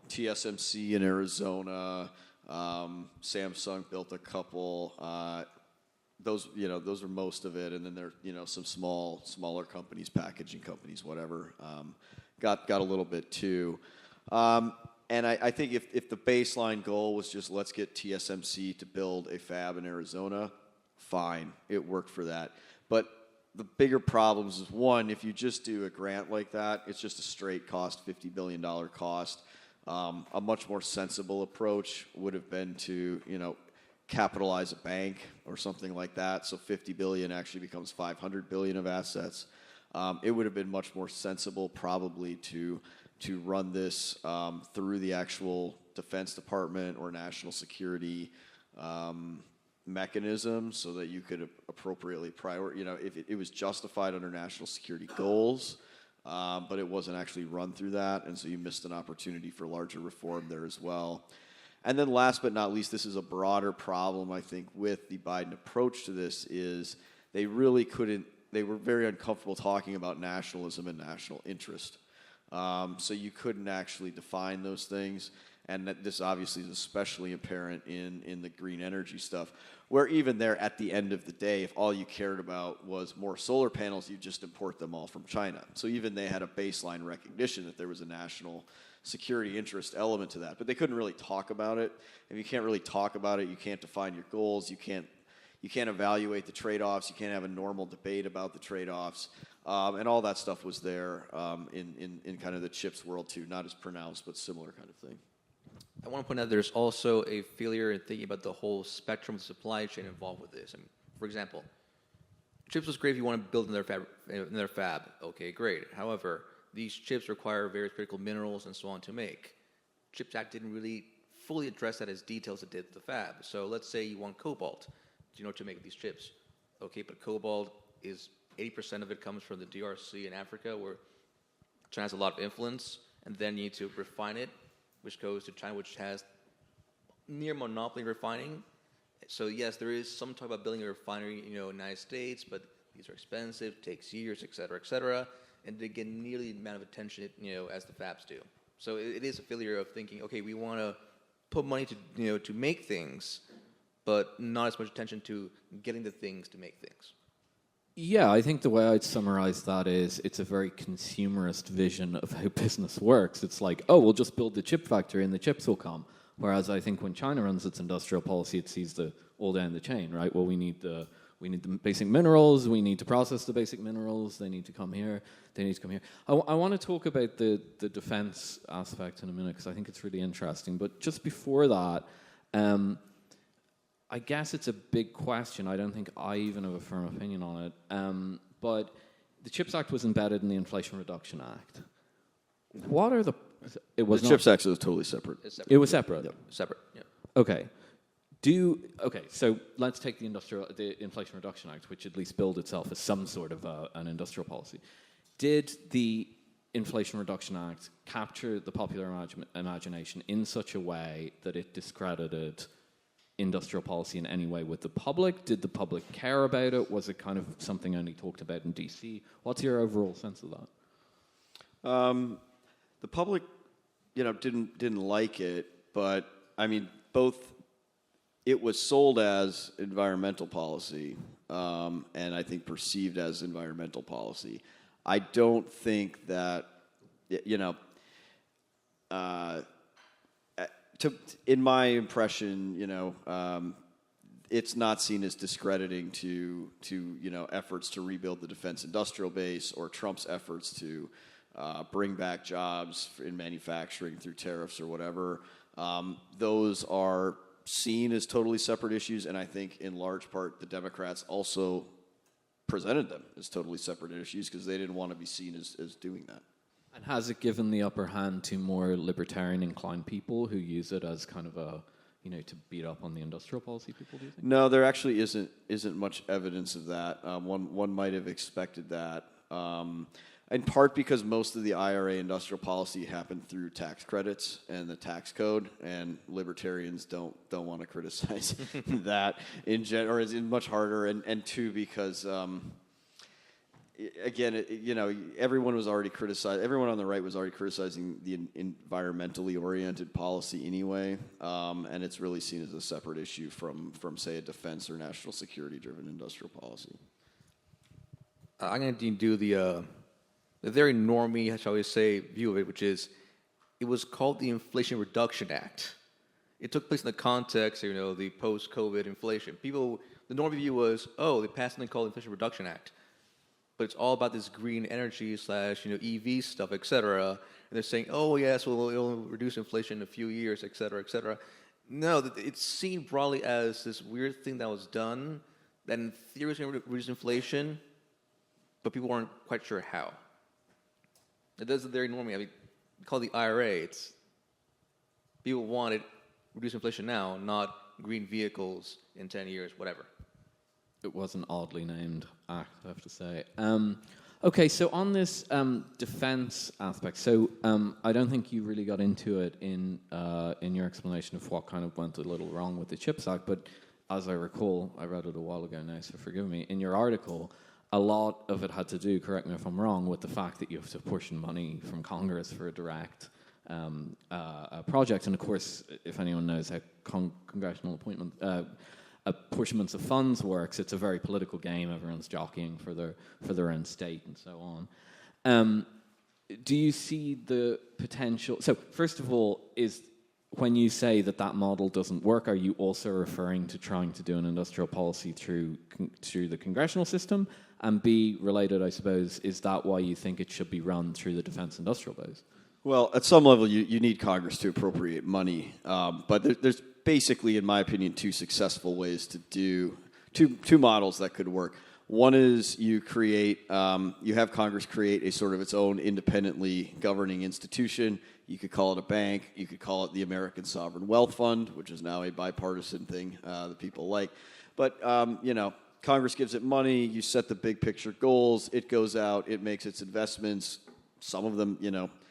TSMC in Arizona, Samsung built a couple. Those are most of it, and then there, some smaller companies, packaging companies, whatever, got a little bit too. And I think if the baseline goal was just let's get TSMC to build a fab in Arizona, fine, it worked for that. But the bigger problems is, one, if you just do a grant like that, it's just a straight cost, $50 billion cost. A much more sensible approach would have been to, capitalize a bank or something like that. So $50 billion actually becomes $500 billion of assets. It would have been much more sensible probably to run this through the actual Defense Department or national security mechanism, so that you could appropriately if it was justified under national security goals, but it wasn't actually run through that, and so you missed an opportunity for larger reform there as well. And then last but not least, this is a broader problem, I think, with the Biden approach to this, is they really couldn't, they were very uncomfortable talking about nationalism and national interest. So you couldn't actually define those things. And that this obviously is especially apparent in the green energy stuff, where even there at the end of the day, if all you cared about was more solar panels, you just import them all from China. So even they had a baseline recognition that there was a national security interest element to that, but they couldn't really talk about it. If you can't really talk about it, you can't define your goals, you can't evaluate the trade-offs, you can't have a normal debate about the trade-offs, and all that stuff was there in kind of the chips world too, not as pronounced, but similar kind of thing. I want to point out there's also a failure in thinking about the whole spectrum of supply chain involved with this. I mean, for example, chips was great if you want to build in their fab. Okay, great. However, these chips require various critical minerals and so on to make. CHIPS Act didn't really fully address that as details it did with the fab. So let's say you want cobalt to make these chips. Okay, but cobalt is 80% of it comes from the DRC in Africa, where China has a lot of influence, and then you need to refine it, which goes to China, which has near monopoly refining. So yes, there is some talk about building a refinery, in the United States, but these are expensive, takes years, et cetera, and they get nearly the amount of attention, as the fabs do. So it is a failure of thinking, okay, we want to put money to, to make things, but not as much attention to getting the things to make things. Yeah, I think the way I'd summarize that is it's a very consumerist vision of how business works. It's like, oh, we'll just build the chip factory and the chips will come. Whereas I think when China runs its industrial policy, it sees all down the chain, right? Well, we need the basic minerals, we need to process the basic minerals, they need to come here, they need to come here. I want to talk about the defense aspect in a minute because I think it's really interesting. But just before that, I guess it's a big question. I don't think I even have a firm opinion on it. But the CHIPS Act was embedded in the Inflation Reduction Act. What are the CHIPS Act was totally separate. It was separate? Yep. Separate, yeah. Okay. So let's take the Inflation Reduction Act, which at least billed itself as some sort of an industrial policy. Did the Inflation Reduction Act capture the popular imagination in such a way that it discredited industrial policy in any way with the public? Did the public care about it? Was it kind of something only talked about in DC? What's your overall sense of that? The public, didn't like it, but I mean, both. It was sold as environmental policy, and I think perceived as environmental policy. I don't think that, in my impression, it's not seen as discrediting to efforts to rebuild the defense industrial base or Trump's efforts to bring back jobs in manufacturing through tariffs or whatever. Those are seen as totally separate issues, and I think in large part the Democrats also presented them as totally separate issues because they didn't want to be seen as doing that. And has it given the upper hand to more libertarian inclined people who use it as kind of a, to beat up on the industrial policy people, do you think? No, there actually isn't much evidence of that. One might have expected that, in part because most of the IRA industrial policy happened through tax credits and the tax code, and libertarians don't want to criticize that in general, or is much harder. And two, because again, everyone was already criticized. Everyone on the right was already criticizing the environmentally oriented policy anyway, and it's really seen as a separate issue from say a defense or national security driven industrial policy. I'm going to do the very normie, shall we say, view of it, which is it was called the Inflation Reduction Act. It took place in the context of, the post-COVID inflation. The normie view was, they passed something called the Inflation Reduction Act. But it's all about this green energy / EV stuff, et cetera. And they're saying, yes, well, it'll reduce inflation in a few years, et cetera, et cetera. No, it's seen broadly as this weird thing that was done that in theory was going to reduce inflation, but people weren't quite sure how. It does very normally. I mean, called the IRA. It's people wanted reduce inflation now, not green vehicles in 10 years, whatever. It was an oddly named act, I have to say. Okay, so on this defense aspect, so I don't think you really got into it in your explanation of what kind of went a little wrong with the CHIPS Act, but as I recall, I read it a while ago now, so forgive me, in your article, a lot of it had to do, correct me if I'm wrong, with the fact that you have to portion money from Congress for a direct project. And of course, if anyone knows how congressional apportionments of funds works, it's a very political game. Everyone's jockeying for their own state and so on. Do you see the potential? So first of all, when you say that model doesn't work, are you also referring to trying to do an industrial policy through the congressional system? And B, related, I suppose, is that why you think it should be run through the defense industrial base? Well, at some level, you need Congress to appropriate money, but there's basically, in my opinion, two successful ways to do two models that could work. One is you have Congress create a sort of its own independently governing institution. You could call it a bank. You could call it the American Sovereign Wealth Fund, which is now a bipartisan thing that people like. But Congress gives it money. You set the big picture goals. It goes out. It makes its investments. Some of them,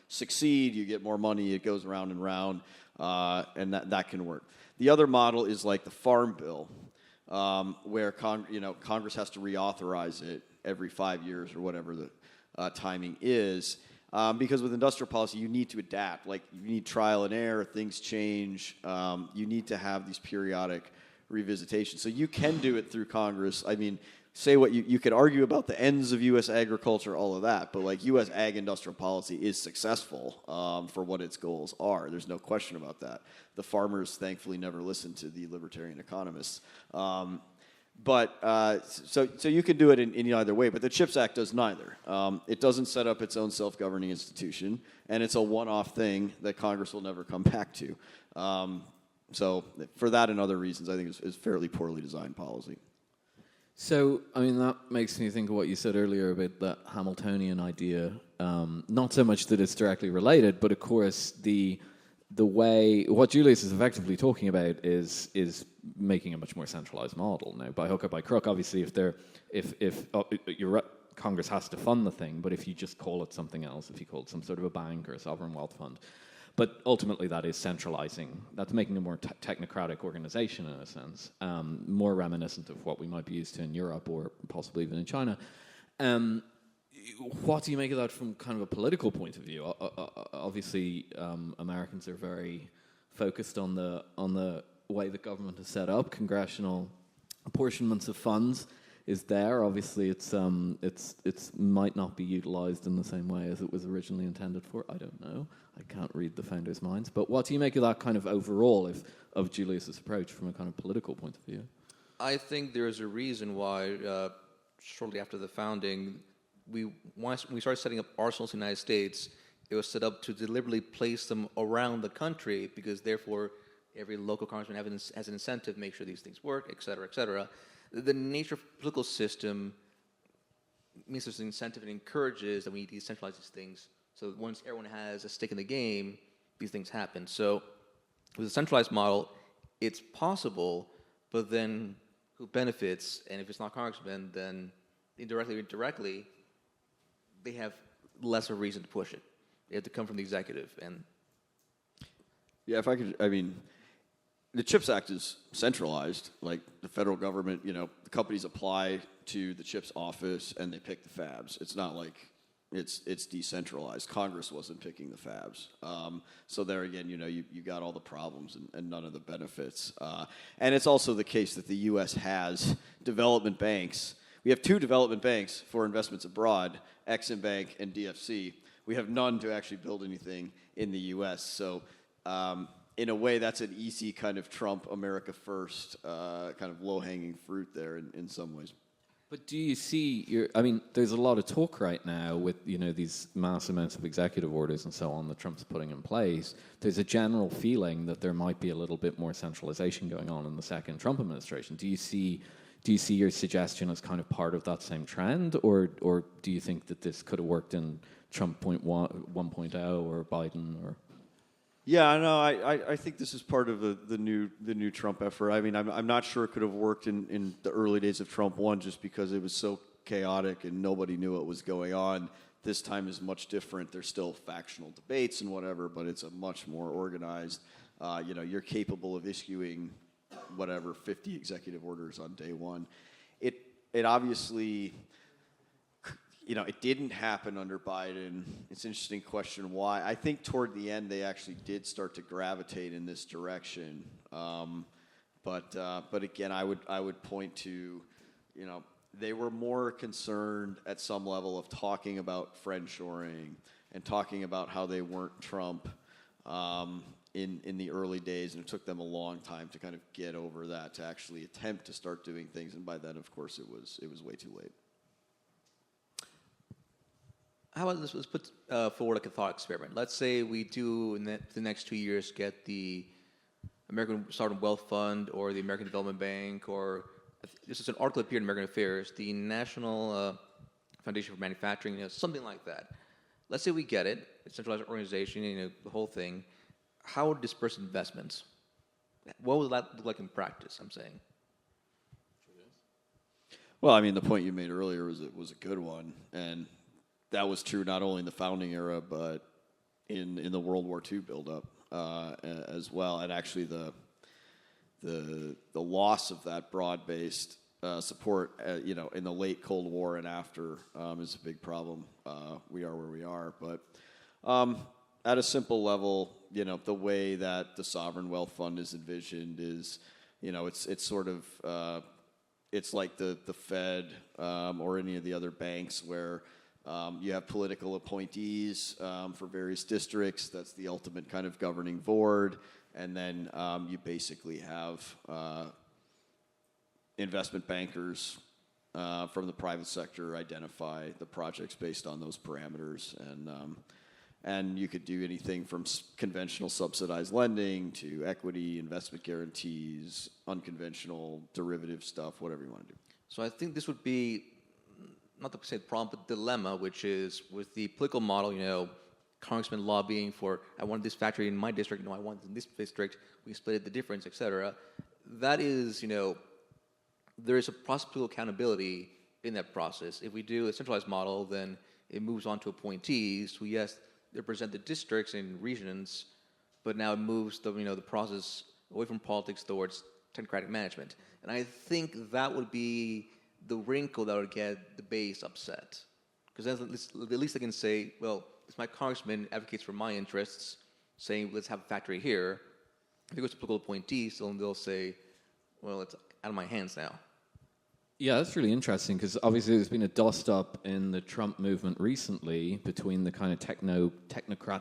succeed. You get more money. It goes round and round, and that can work. The other model is like the Farm Bill, where Congress has to reauthorize it every 5 years or whatever the timing is, because with industrial policy you need to adapt. Like you need trial and error. Things change. You need to have these periodic revisitations. So you can do it through Congress. I mean, say what you could argue about the ends of U.S. agriculture, all of that, but like U.S. ag industrial policy is successful for what its goals are. There's no question about that. The farmers, thankfully, never listened to the libertarian economists. So you can do it in either way, but the CHIPS Act does neither. It doesn't set up its own self-governing institution, and it's a one-off thing that Congress will never come back to. So for that and other reasons, I think it's fairly poorly designed policy. So, I mean, that makes me think of what you said earlier about that Hamiltonian idea. Not so much that it's directly related, but of course the way what Julius is effectively talking about is making a much more centralized model now, by hook or by crook. Obviously, Congress has to fund the thing, but if you just call it something else, if you call it some sort of a bank or a sovereign wealth fund. But ultimately, that is centralizing. That's making a more technocratic organization in a sense, more reminiscent of what we might be used to in Europe or possibly even in China. What do you make of that from kind of a political point of view? Obviously, Americans are very focused on the way the government is set up. Congressional apportionments of funds is there. Obviously, it's might not be utilized in the same way as it was originally intended for. I don't know. I can't read the founders' minds. But what do you make of that kind of overall of Julius's approach from a kind of political point of view? I think there is a reason why shortly after the founding, when we started setting up arsenals in the United States, it was set up to deliberately place them around the country because therefore every local congressman has an incentive to make sure these things work, et cetera, et cetera. The nature of the political system means there's an incentive and encourages that we need to decentralize these things So once everyone has a stake in the game, these things happen. So with a centralized model, it's possible, but then who benefits? And if it's not congressmen, then indirectly or directly, they have less of a reason to push it. They have to come from the executive. And Yeah, if I could, I mean, the CHIPS Act is centralized. Like the federal government, the companies apply to the CHIPS office and they pick the fabs. It's not like it's decentralized. Congress wasn't picking the fabs. So there again, you got all the problems and none of the benefits. And it's also the case that the U.S. has development banks. We have 2 development banks for investments abroad, Exim Bank and DFC. We have none to actually build anything in the U.S. So in a way, that's an easy kind of Trump, America first, kind of low-hanging fruit there in some ways. But do you see, there's a lot of talk right now with, these mass amounts of executive orders and so on that Trump's putting in place. There's a general feeling that there might be a little bit more centralization going on in the second Trump administration. Do you see your suggestion as kind of part of that same trend, or do you think that this could have worked in Trump 1.0 or Biden or? Yeah, no, I think this is part of the new Trump effort. I mean, I'm not sure it could have worked in the early days of Trump 1 just because it was so chaotic and nobody knew what was going on. This time is much different. There's still factional debates and whatever, but it's a much more organized. You're capable of issuing 50 executive orders on day one. It obviously. It didn't happen under Biden. It's an interesting question why. I think toward the end they actually did start to gravitate in this direction. But again, I would point to, they were more concerned at some level of talking about friendshoring and talking about how they weren't Trump in the early days, and it took them a long time to kind of get over that, to actually attempt to start doing things. And by then, of course, it was way too late. how about this? Let's put forward like a thought experiment. Let's say we do in the next 2 years get the American Sovereign Wealth Fund or the American Development Bank, or this is an article appeared in American Affairs, the National Foundation for Manufacturing, something like that. Let's say we get it, a centralized organization, the whole thing. How would disperse investments? What would that look like in practice? I'm saying. Well, I mean, the point you made earlier was a good one, and that was true not only in the founding era, but in the World War II buildup as well. And actually, the loss of that broad-based support, in the late Cold War and after, is a big problem. We are where we are, but at a simple level, the way that the Sovereign Wealth Fund is envisioned is, it's sort of it's like the Fed or any of the other banks where you have political appointees for various districts. That's the ultimate kind of governing board. And then you basically have investment bankers from the private sector identify the projects based on those parameters. And you could do anything from conventional subsidized lending to equity, investment guarantees, unconventional derivative stuff, whatever you want to do. So I think this would be, not to say the problem, but dilemma, which is with the political model, congressmen lobbying for, I want this factory in my district, I want it in this district, we split it the difference, etc. That is, there is a process of political accountability in that process. If we do a centralized model, then it moves on to appointees who, yes, they represent the districts and regions, but now it moves the process away from politics towards technocratic management. And I think that would be the wrinkle that would get the base upset. Because at least they can say, well, if my congressman advocates for my interests, saying let's have a factory here, if it goes to political appointees, then they'll say, well, it's out of my hands now. Yeah, that's really interesting because obviously there's been a dust-up in the Trump movement recently between the kind of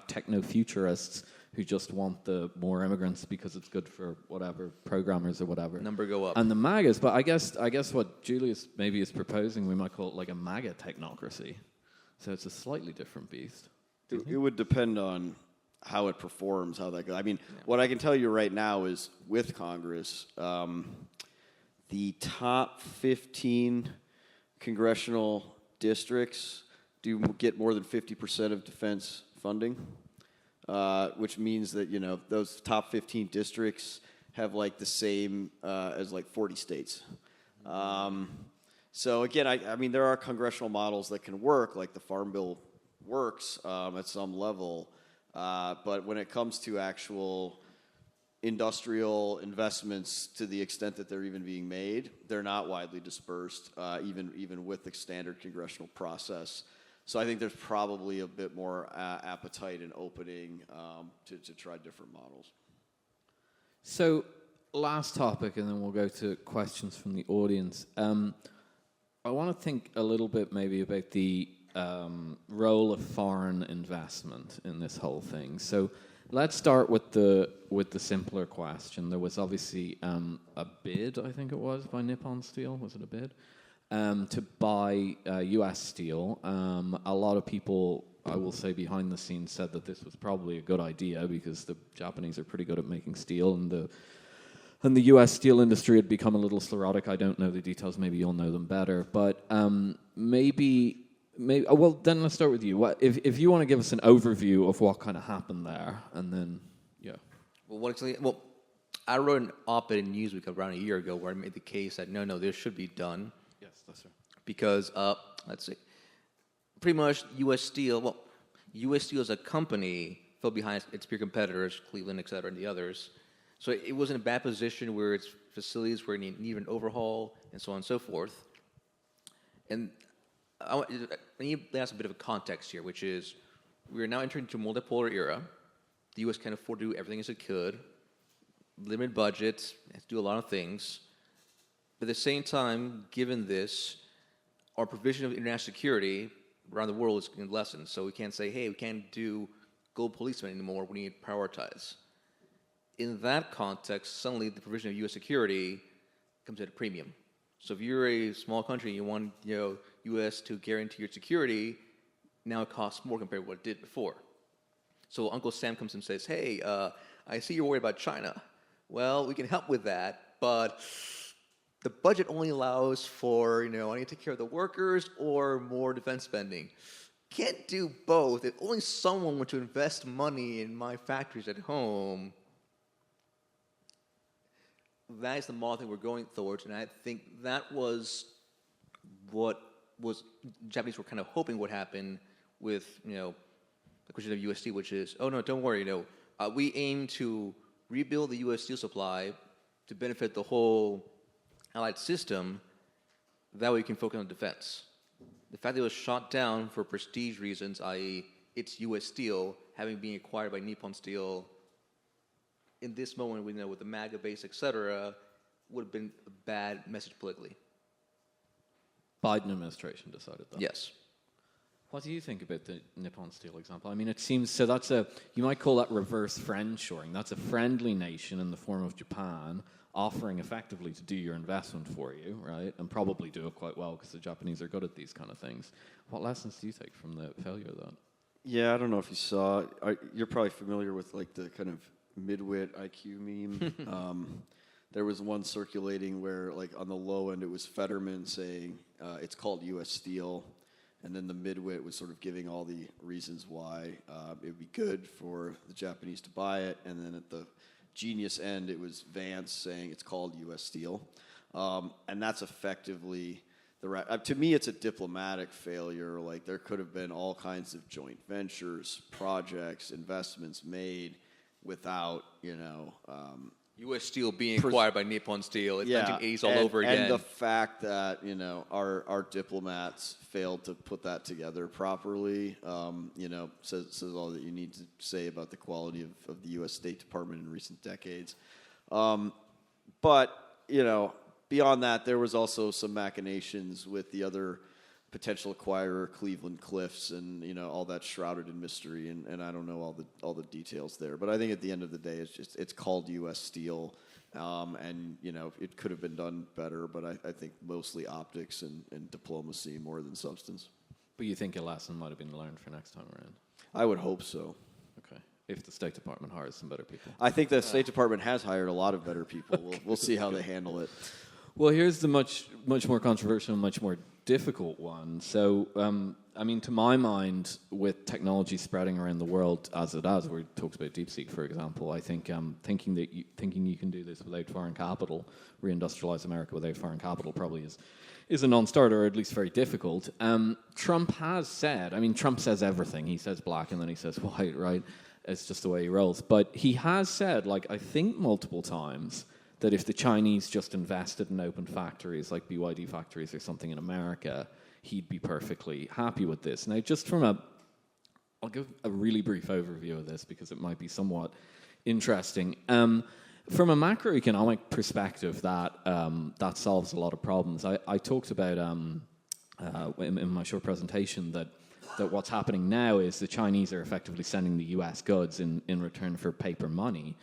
techno-futurists who just want the more immigrants because it's good for whatever, programmers or whatever. Number go up. And the MAGAs, but I guess what Julius maybe is proposing, we might call it like a MAGA technocracy. So it's a slightly different beast. It would depend on how it performs, how that goes. I mean, what I can tell you right now is with Congress, the top 15 congressional districts do get more than 50% of defense funding, which means that, those top 15 districts have like the same as like 40 states. So again, I mean, there are congressional models that can work, like the Farm Bill works at some level, but when it comes to actual industrial investments, to the extent that they're even being made, they're not widely dispersed, even with the standard congressional process. So I think there's probably a bit more appetite and opening to try different models. So, last topic, and then we'll go to questions from the audience. I want to think a little bit maybe about the role of foreign investment in this whole thing. So, let's start with the simpler question. There was obviously a bid, I think it was, by Nippon Steel. Was it a bid? To buy U.S. steel. A lot of people, I will say, behind the scenes said that this was probably a good idea because the Japanese are pretty good at making steel, and the U.S. steel industry had become a little sclerotic. I don't know the details. Maybe you'll know them better. But maybe. Well, then let's start with you. If you want to give us an overview of what kind of happened there, and then Well, I wrote an op-ed in Newsweek around a year ago where I made the case that no, this should be done. Yes, that's right. Because let's see, pretty much U.S. Steel. Well, U.S. Steel as a company fell behind its peer competitors, Cleveland, et cetera, and the others. So it was in a bad position where its facilities were needed an overhaul and so on and so forth. And I need to ask a bit of a context here, which is we are now entering into a multipolar era. The U.S. can't afford to do everything as it could. Limited budgets, has to do a lot of things. But at the same time, given this, our provision of international security around the world is going to lessen. So we can't say, hey, we can't do global policemen anymore. We need to prioritize. In that context, suddenly the provision of U.S. security comes at a premium. So if you're a small country and you want U.S. to guarantee your security, now it costs more compared to what it did before. So Uncle Sam comes and says, hey, I see you're worried about China. Well, we can help with that, but the budget only allows for, I need to take care of the workers or more defense spending. Can't do both. If only someone were to invest money in my factories at home, that is the model that we're going towards, and I think that was what was Japanese were kind of hoping would happen with, the question of U.S. steel, which is, oh no, don't worry, we aim to rebuild the U.S. steel supply to benefit the whole Allied system. That way we can focus on defense. The fact that it was shot down for prestige reasons, i.e., it's U.S. steel, having been acquired by Nippon Steel, in this moment, we know with the MAGA base, et cetera, would have been a bad message politically. Biden administration decided that. Yes. What do you think about the Nippon Steel example? I mean, it seems, so that's you might call that reverse friendshoring. That's a friendly nation in the form of Japan offering effectively to do your investment for you, right? And probably do it quite well because the Japanese are good at these kind of things. What lessons do you take from the failure of that? Yeah, I don't know if you saw, you're probably familiar with like the kind of midwit IQ meme. There was one circulating where, like, on the low end, it was Fetterman saying it's called U.S. Steel, and then the midwit was sort of giving all the reasons why it would be good for the Japanese to buy it, and then at the genius end, it was Vance saying it's called U.S. Steel, and that's effectively to me, it's a diplomatic failure. Like, there could have been all kinds of joint ventures, projects, investments made without, U.S. Steel being acquired by Nippon Steel. It's 1980s all over again. And the fact that, our diplomats failed to put that together properly, says all that you need to say about the quality of the U.S. State Department in recent decades. But, beyond that, there was also some machinations with the other potential acquirer, Cleveland Cliffs, and all that shrouded in mystery, and I don't know all the details there. But I think at the end of the day, it's called U.S. Steel, and it could have been done better. But I think mostly optics and diplomacy more than substance. But you think a lesson might have been learned for next time around? I would hope so. Okay, if the State Department hires some better people. I think the State Department has hired a lot of better people. We'll see how they handle it. Well, here's the much more controversial and much more difficult one. So, I mean, to my mind, with technology spreading around the world as it has, we talked about DeepSeek, for example. I think thinking you can do this without foreign capital, reindustrialize America without foreign capital, probably is a non-starter, or at least very difficult. Trump has said, I mean, Trump says everything. He says black and then he says white, right? It's just the way he rolls. But he has said, like, I think multiple times, that if the Chinese just invested in open factories, like BYD factories or something in America, he'd be perfectly happy with this. Now, just I'll give a really brief overview of this because it might be somewhat interesting. From a macroeconomic perspective, that solves a lot of problems. I talked about in my short presentation that what's happening now is the Chinese are effectively sending the US goods in return for paper money.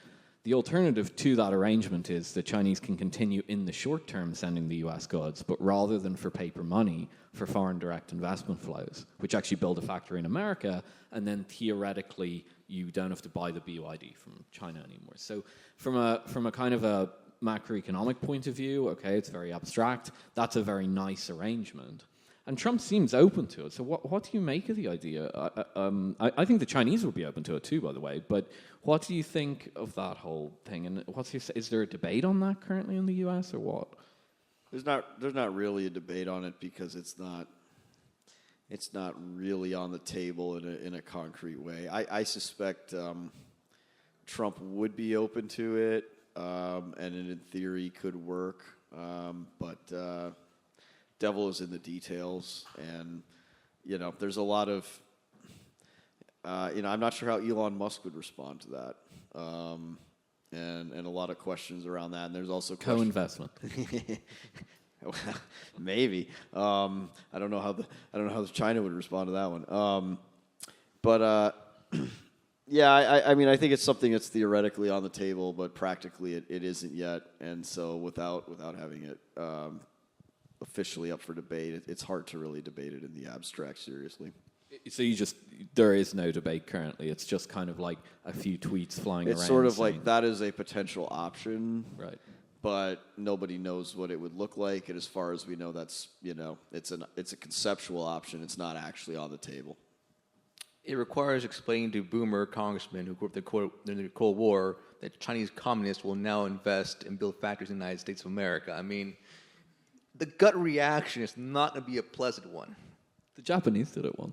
The alternative to that arrangement is the Chinese can continue in the short term sending the US goods, but rather than for paper money, for foreign direct investment flows, which actually build a factory in America, and then theoretically you don't have to buy the BYD from China anymore. So from a kind of a macroeconomic point of view, okay, it's very abstract. That's a very nice arrangement. And Trump seems open to it. So what do you make of the idea? I think the Chinese would be open to it too, by the way. But what do you think of that whole thing? And is there a debate on that currently in the U.S. or what? There's not really a debate on it because it's not really on the table in a concrete way. I suspect Trump would be open to it, and in theory could work, but. Devil is in the details, and there's a lot of I'm not sure how Elon Musk would respond to that, and a lot of questions around that. And there's also co-investment. Well, maybe I don't know how China would respond to that one, but yeah, I mean I think it's something that's theoretically on the table, but practically it isn't yet, and so without having it officially up for debate, it's hard to really debate it in the abstract seriously. So there is no debate currently. It's just kind of like a few tweets flying around. It's sort of like that is a potential option, right? But nobody knows what it would look like, and as far as we know, that's it's a conceptual option. It's not actually on the table. It requires explaining to boomer congressmen who grew up during the Cold War that Chinese communists will now invest and build factories in the United States of America. I mean, the gut reaction is not going to be a pleasant one. The Japanese did it once.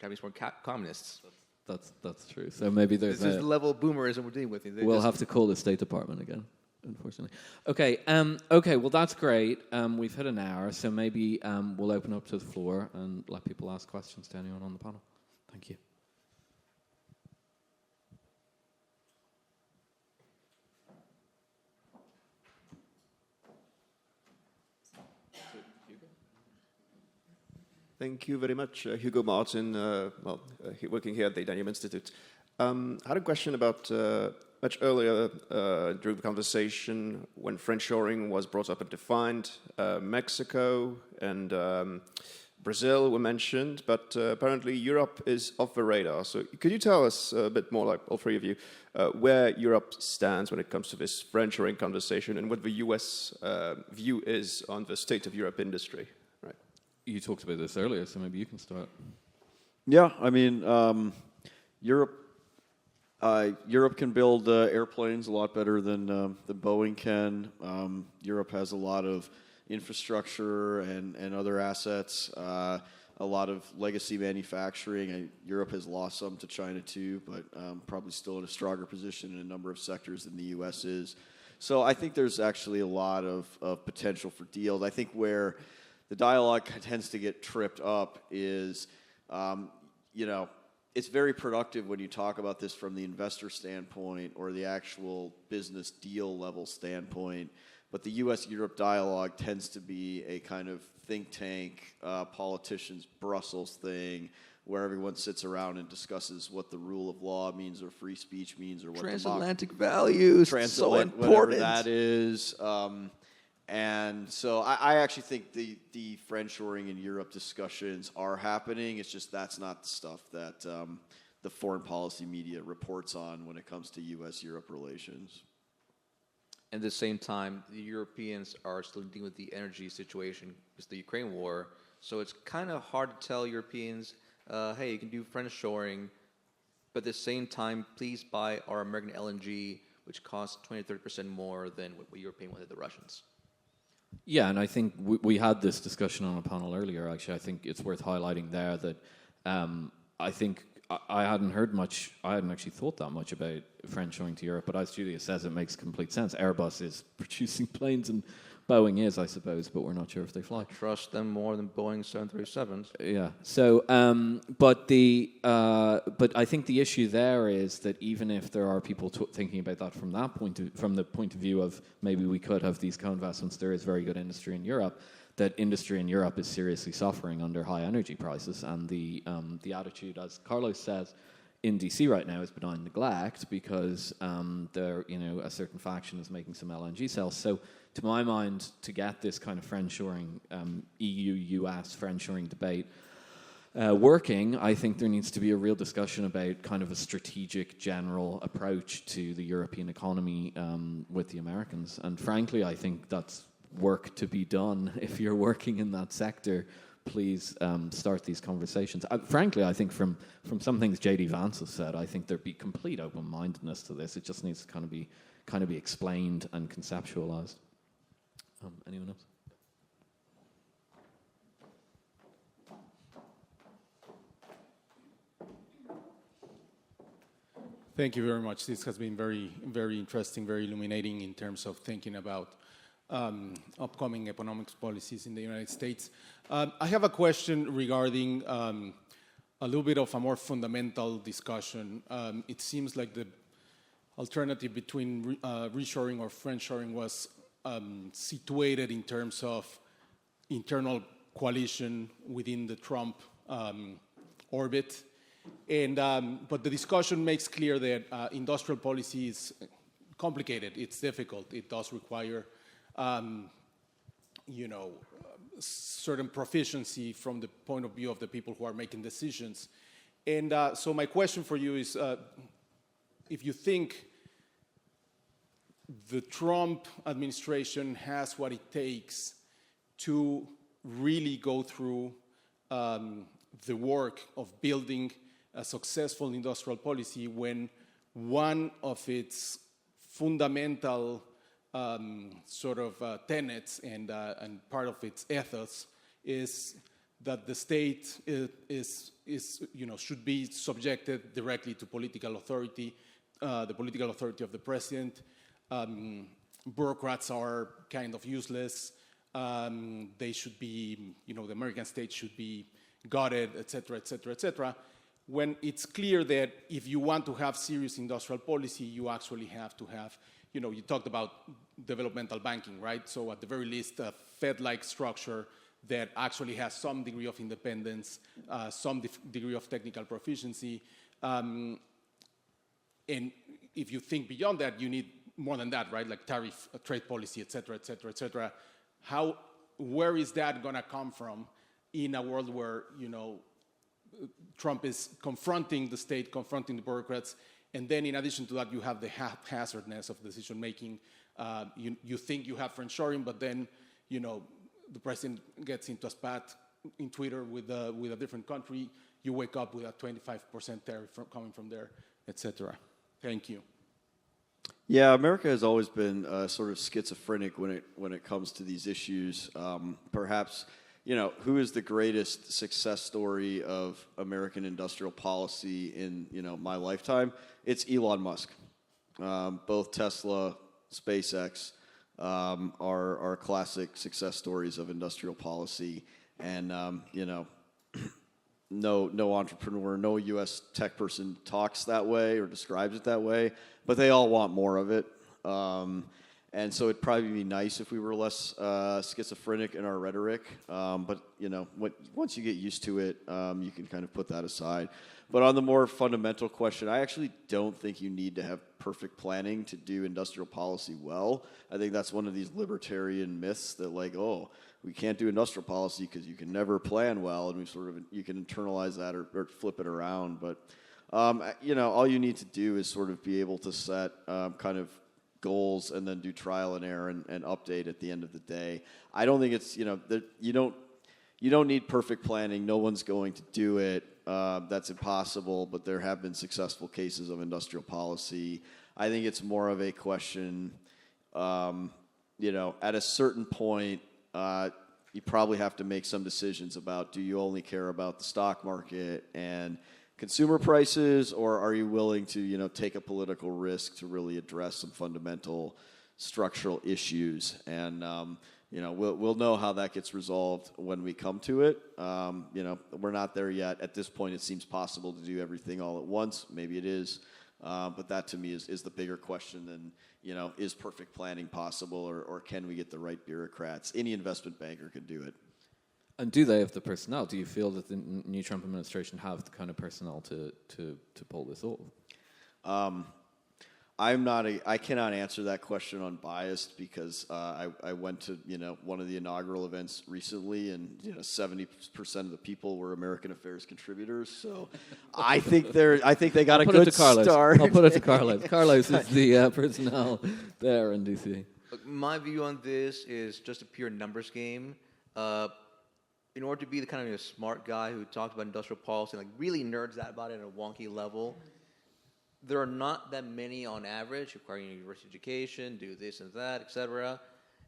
Japanese weren't communists. That's true. So maybe there's this is the level of boomerism we're dealing with. We'll have to call the State Department again, unfortunately. Okay. Well, that's great. We've hit an hour, so maybe we'll open up to the floor and let people ask questions to anyone on the panel. Thank you. Thank you very much. Hugo Martin, working here at the Daniel Institute. I had a question about much earlier during the conversation when Friendshoring was brought up and defined. Mexico and Brazil were mentioned, but apparently Europe is off the radar. So could you tell us a bit more, like all three of you, where Europe stands when it comes to this Friendshoring conversation and what the US view is on the state of Europe industry? You talked about this earlier, so maybe you can start. Yeah, I mean, Europe can build airplanes a lot better than Boeing can. Europe has a lot of infrastructure and other assets, a lot of legacy manufacturing. Europe has lost some to China too, but probably still in a stronger position in a number of sectors than the U.S. is. So I think there's actually a lot of potential for deals. I think where the dialogue tends to get tripped up is, it's very productive when you talk about this from the investor standpoint or the actual business deal level standpoint. But the U.S.-Europe dialogue tends to be a kind of think tank, politicians, Brussels thing, where everyone sits around and discusses what the rule of law means or free speech means or what transatlantic values, so important. Whatever that is. And so I actually think the friendshoring in Europe discussions are happening. It's just that's not the stuff that the foreign policy media reports on when it comes to U.S.-Europe relations. At the same time, the Europeans are still dealing with the energy situation with the Ukraine war. So it's kind of hard to tell Europeans, hey, you can do friendshoring, but at the same time, please buy our American LNG, which costs 20 to 30% more than what Europe paying with the Russians. Yeah, and I think we had this discussion on a panel earlier, actually. I think it's worth highlighting there that I think I hadn't heard much, I hadn't actually thought that much about friendshoring to Europe, but as Julius says, it makes complete sense. Airbus is producing planes and Boeing is, I suppose, but we're not sure if they fly. Trust them more than Boeing 737s. Yeah. So, but I think the issue there is that even if there are people thinking about that from the point of view of maybe we could have these co-investments, there is very good industry in Europe. That industry in Europe is seriously suffering under high energy prices, and the attitude, as Carlos says, in DC right now is benign neglect because a certain faction is making some LNG cells. So, to my mind, to get this kind of friendshoring, EU-US friendshoring debate working, I think there needs to be a real discussion about kind of a strategic general approach to the European economy with the Americans. And frankly, I think that's work to be done. If you're working in that sector, please start these conversations. Frankly, I think from some things J.D. Vance has said, I think there'd be complete open-mindedness to this. It just needs to kind of be explained and conceptualized. Anyone else? Thank you very much. This has been very, very interesting, very illuminating in terms of thinking about upcoming economics policies in the United States. I have a question regarding a little bit of a more fundamental discussion. It seems like the alternative between reshoring or friendshoring was situated in terms of internal coalition within the Trump orbit. But the discussion makes clear that industrial policy is complicated. It's difficult. It does require certain proficiency from the point of view of the people who are making decisions. And so my question for you is, if you think the Trump administration has what it takes to really go through the work of building a successful industrial policy when one of its fundamental tenets and part of its ethos is that the state should be subjected directly to political authority, the political authority of the president. Bureaucrats are kind of useless. They should be, the American state should be gutted, et cetera, et cetera, et cetera. When it's clear that if you want to have serious industrial policy, you actually have to have, you talked about developmental banking, right? So at the very least, a Fed-like structure that actually has some degree of independence, some degree of technical proficiency. And if you think beyond that, you need more than that, right? Like tariff, trade policy, et cetera, et cetera, et cetera. Where is that going to come from in a world where, Trump is confronting the state, confronting the bureaucrats, and then in addition to that, you have the haphazardness of decision-making. You think you have friendshoring, but then, the president gets into a spat in Twitter with a different country. You wake up with a 25% tariff coming from there, et cetera. Thank you. Yeah, America has always been sort of schizophrenic when it comes to these issues. Perhaps, who is the greatest success story of American industrial policy in, my lifetime? It's Elon Musk. Both Tesla, SpaceX are classic success stories of industrial policy. And, no entrepreneur, no U.S. tech person talks that way or describes it that way, but they all want more of it. And so it'd probably be nice if we were less schizophrenic in our rhetoric. But, once you get used to it, you can kind of put that aside. But on the more fundamental question, I actually don't think you need to have perfect planning to do industrial policy well. I think that's one of these libertarian myths that we can't do industrial policy because you can never plan well, and you can internalize that or flip it around. But, all you need to do is sort of be able to set kind of goals and then do trial and error and update at the end of the day. I don't think it's, you don't need perfect planning. No one's going to do it. That's impossible, but there have been successful cases of industrial policy. I think it's more of a question, at a certain point, you probably have to make some decisions about, do you only care about the stock market and consumer prices, or are you willing to, take a political risk to really address some fundamental structural issues? And, we'll know how that gets resolved when we come to it. We're not there yet. At this point, it seems possible to do everything all at once. Maybe it is. But that to me is the bigger question than, is perfect planning possible, or can we get the right bureaucrats? Any investment banker can do it. And do they have the personnel? Do you feel that the new Trump administration have the kind of personnel to pull this off? I cannot answer that question unbiased because I went to one of the inaugural events recently, and 70% of the people were American Affairs contributors. So I think they got a good start. I'll put it to Carlos. Carlos is the personnel there in DC. Look, my view on this is just a pure numbers game. In order to be the kind of smart guy who talks about industrial policy and really nerds out about it at a wonky level, there are not that many on average requiring university education, do this and that, etc.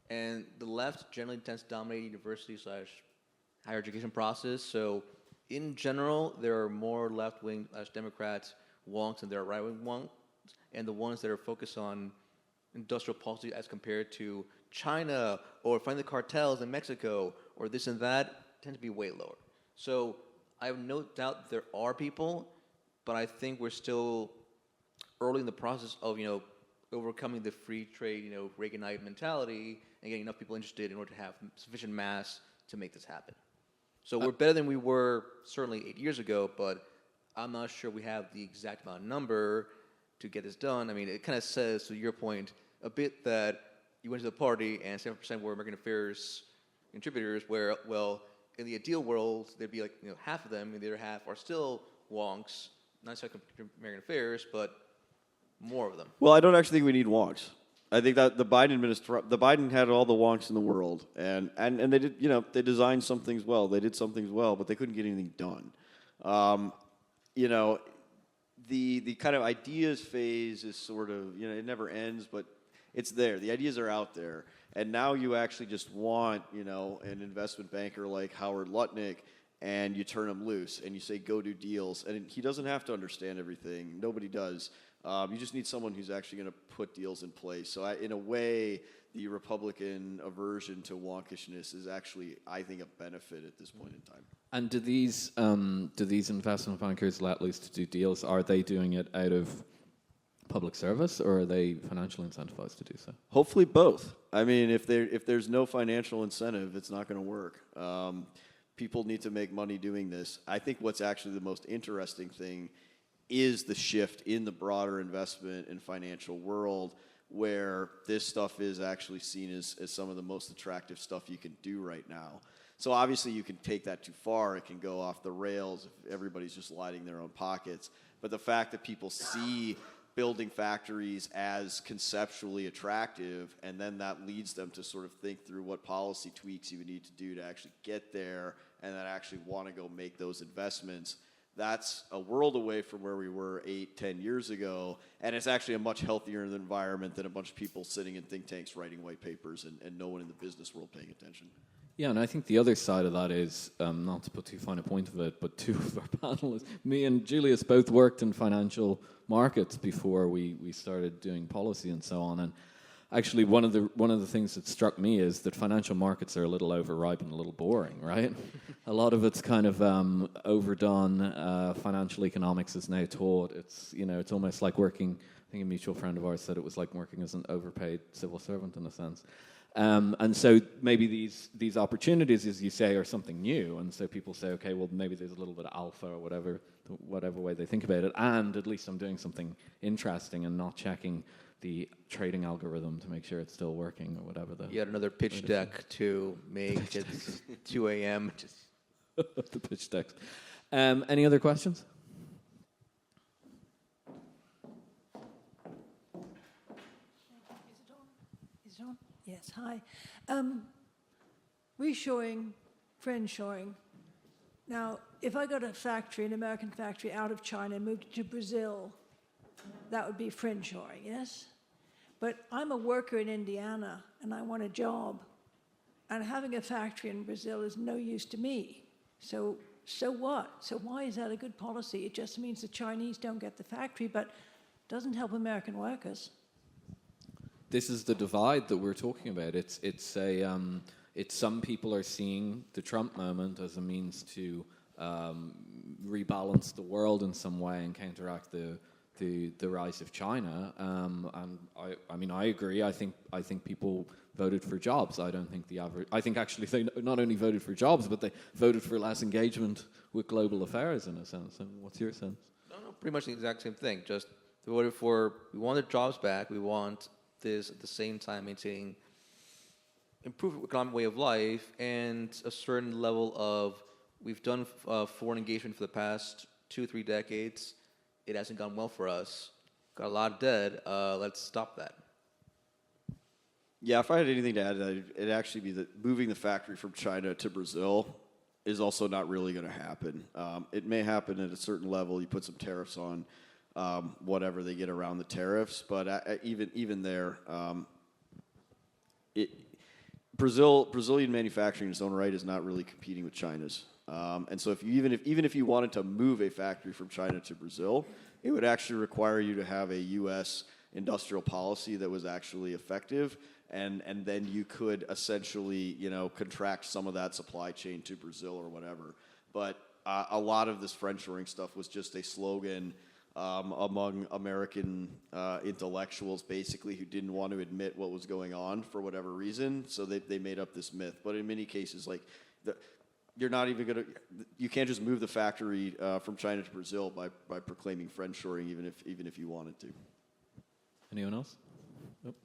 And the left generally tends to dominate university/higher education process. So in general, there are more left-wing Democrats wonks than there are right-wing wonks. And the ones that are focused on industrial policy as compared to China or fighting the cartels in Mexico or this and that tend to be way lower. So I have no doubt there are people, but I think we're still early in the process of, overcoming the free trade, Reaganite mentality and getting enough people interested in order to have sufficient mass to make this happen. So we're better than we were certainly 8 years ago, but I'm not sure we have the exact amount of number to get this done. I mean, it kind of says, to your point, a bit that you went to the party and 7% were American Affairs contributors, where, well, in the ideal world, there'd be half of them, and the other half are still wonks, not necessarily American Affairs, but more of them. Well, I don't actually think we need wonks. I think that the Biden had all the wonks in the world, and they did, they designed some things well. They did some things well, but they couldn't get anything done. The kind of ideas phase is sort of, it never ends, but it's there. The ideas are out there. And now you actually just want, an investment banker like Howard Lutnick, and you turn him loose and you say, go do deals. And he doesn't have to understand everything. Nobody does. You just need someone who's actually going to put deals in place. So in a way, the Republican aversion to wonkishness is actually, I think, a benefit at this point in time. And do these investment bankers let loose to do deals? Are they doing it out of public service, or are they financially incentivized to do so? Hopefully both. I mean, if there's no financial incentive, it's not going to work. People need to make money doing this. I think what's actually the most interesting thing is the shift in the broader investment and financial world, where this stuff is actually seen as some of the most attractive stuff you can do right now. So obviously you can take that too far. It can go off the rails if everybody's just lining their own pockets. But the fact that people see building factories as conceptually attractive, and then that leads them to sort of think through what policy tweaks you would need to do to actually get there, and then actually want to go make those investments. That's a world away from where we were 8-10 years ago, and it's actually a much healthier environment than a bunch of people sitting in think tanks writing white papers and no one in the business world paying attention. Yeah, and I think the other side of that is, not to put too fine a point of it, but two of our panelists, me and Julius, both worked in financial markets before we started doing policy and so on. And actually, one of the things that struck me is that financial markets are a little overripe and a little boring, right? A lot of it's kind of overdone. Financial economics is now taught. It's almost like working. I think a mutual friend of ours said it was like working as an overpaid civil servant in a sense. And so maybe these opportunities, as you say, are something new. And so people say, okay, well, maybe there's a little bit of alpha or whatever way they think about it. And at least I'm doing something interesting and not checking the trading algorithm to make sure it's still working or whatever. You had another pitch deck to make. It's 2 a.m. The pitch decks. Any other questions? it on? Yes, hi. Reshoring, friendshoring. Now, if I got a factory, an American factory, out of China and moved it to Brazil, that would be friendshoring, yes? But I'm a worker in Indiana, and I want a job. And having a factory in Brazil is no use to me. So what? So why is that a good policy? It just means the Chinese don't get the factory, but doesn't help American workers. This is the divide that we're talking about. It's some people are seeing the Trump moment as a means to rebalance the world in some way and counteract the rise of China. And I mean, I agree. I think people voted for jobs. I don't think the average. I think actually they not only voted for jobs, but they voted for less engagement with global affairs in a sense. And what's your sense? No, pretty much the exact same thing. Just we voted for. We want the jobs back. We want this at the same time maintaining improved economic way of life and a certain level of. We've done foreign engagement for the past 2-3 decades. It hasn't gone well for us. Got a lot of debt. Let's stop that. Yeah, if I had anything to add, it'd actually be that moving the factory from China to Brazil is also not really going to happen. It may happen at a certain level. You put some tariffs on whatever they get around the tariffs, but even there, Brazilian manufacturing in its own right is not really competing with China's. And so even if you wanted to move a factory from China to Brazil, it would actually require you to have a U.S. industrial policy that was actually effective, and then you could essentially contract some of that supply chain to Brazil or whatever. But a lot of this friendshoring stuff was just a slogan among American intellectuals, basically, who didn't want to admit what was going on for whatever reason. So they made up this myth. But in many cases, you're not even going to. You can't just move the factory from China to Brazil by proclaiming friendshoring, even if you wanted to. Anyone else? Nope.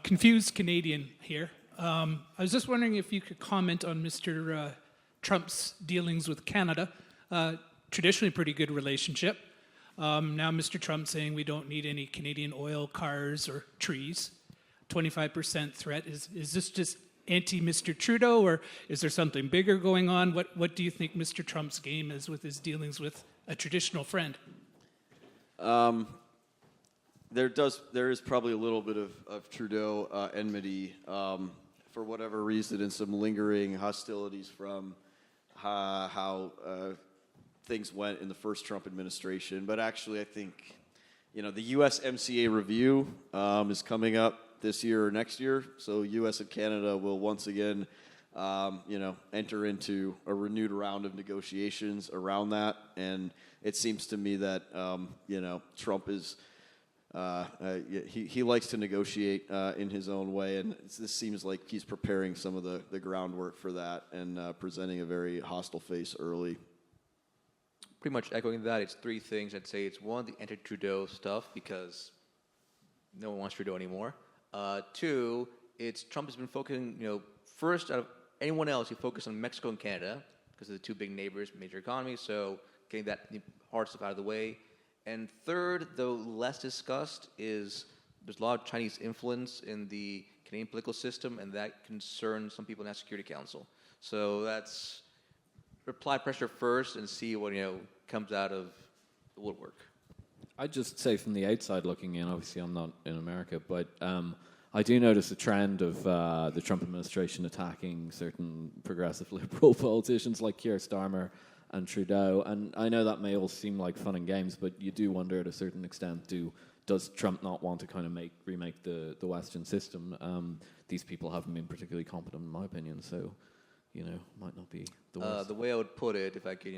Confused Canadian here. I was just wondering if you could comment on Mr. Trump's dealings with Canada. Traditionally, pretty good relationship. Now, Mr. Trump saying we don't need any Canadian oil, cars, or trees. 25% threat. Is this just anti-Mr. Trudeau, or is there something bigger going on? What do you think Mr. Trump's game is with his dealings with a traditional friend? There is probably a little bit of Trudeau enmity for whatever reason, and some lingering hostilities from how things went in the first Trump administration. But actually, I think the USMCA review is coming up this year or next year, so U.S. and Canada will once again enter into a renewed round of negotiations around that. And it seems to me that Trump is. He likes to negotiate in his own way, and this seems like he's preparing some of the groundwork for that and presenting a very hostile face early. Pretty much echoing that, it's three things. I'd say it's one, the anti-Trudeau stuff, because no one wants Trudeau anymore. Two, it's Trump has been focusing, first out of anyone else, he focused on Mexico and Canada because they're the two big neighbors, major economies, so getting that hard stuff out of the way. And third, though less discussed, is there's a lot of Chinese influence in the Canadian political system, and that concerns some people in that Security Council. So that's apply pressure first and see what comes out of the woodwork. I'd just say from the outside looking in, obviously I'm not in America, but I do notice a trend of the Trump administration attacking certain progressive liberal politicians like Keir Starmer and Trudeau, and I know that may all seem like fun and games, but you do wonder to a certain extent, does Trump not want to kind of remake the Western system? These people haven't been particularly competent, in my opinion, so might not be the worst. The way I would put it, if I could,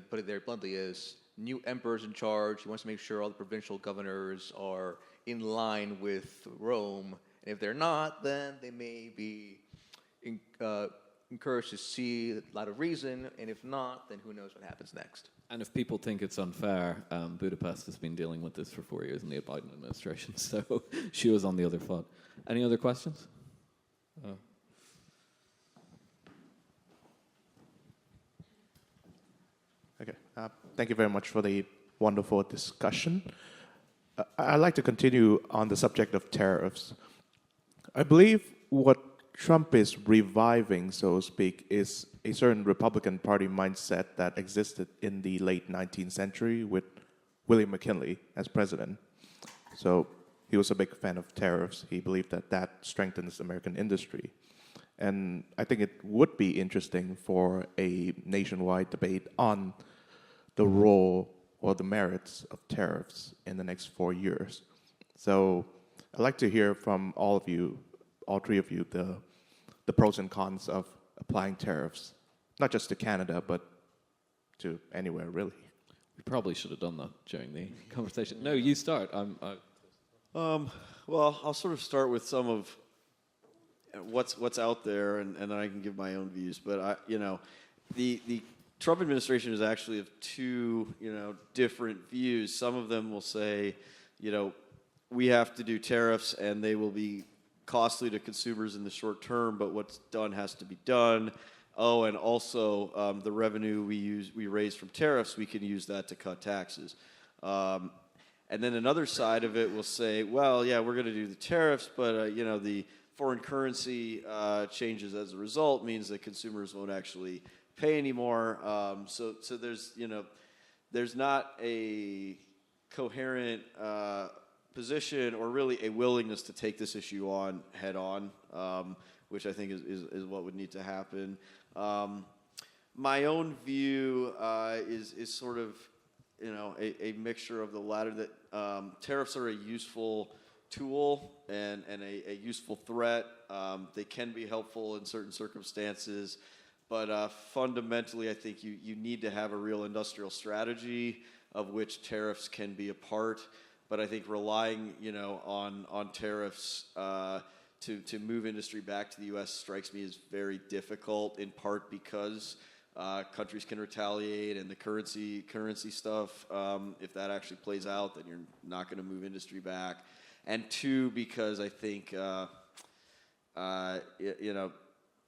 put it very bluntly, is new emperor's in charge. He wants to make sure all the provincial governors are in line with Rome, and if they're not, then they may be encouraged to see a lot of reason, and if not, then who knows what happens next. And if people think it's unfair, Budapest has been dealing with this for 4 years in the Biden administration, so she was on the other foot. Any other questions? Okay. Thank you very much for the wonderful discussion. I'd like to continue on the subject of tariffs. I believe what Trump is reviving, so to speak, is a certain Republican Party mindset that existed in the late 19th century with William McKinley as president. So he was a big fan of tariffs. He believed that that strengthens American industry. And I think it would be interesting for a nationwide debate on the role or the merits of tariffs in the next 4 years. So I'd like to hear from all of you, all three of you, the pros and cons of applying tariffs, not just to Canada, but to anywhere, really. We probably should have done that during the conversation. No, you start. Well, I'll sort of start with some of what's out there, and then I can give my own views. But the Trump administration is actually of two different views. Some of them will say, we have to do tariffs, and they will be costly to consumers in the short term, but what's done has to be done. Oh, and also the revenue we raise from tariffs, we can use that to cut taxes. And then another side of it will say, well, yeah, we're going to do the tariffs, but the foreign currency changes as a result means that consumers won't actually pay anymore. So there's not a coherent position or really a willingness to take this issue on head on, which I think is what would need to happen. My own view is sort of a mixture of the latter, that tariffs are a useful tool and a useful threat. They can be helpful in certain circumstances, but fundamentally I think you need to have a real industrial strategy of which tariffs can be a part. But I think relying on tariffs to move industry back to the U.S. strikes me as very difficult, in part because countries can retaliate, and the currency stuff, if that actually plays out, then you're not going to move industry back. And two, because I think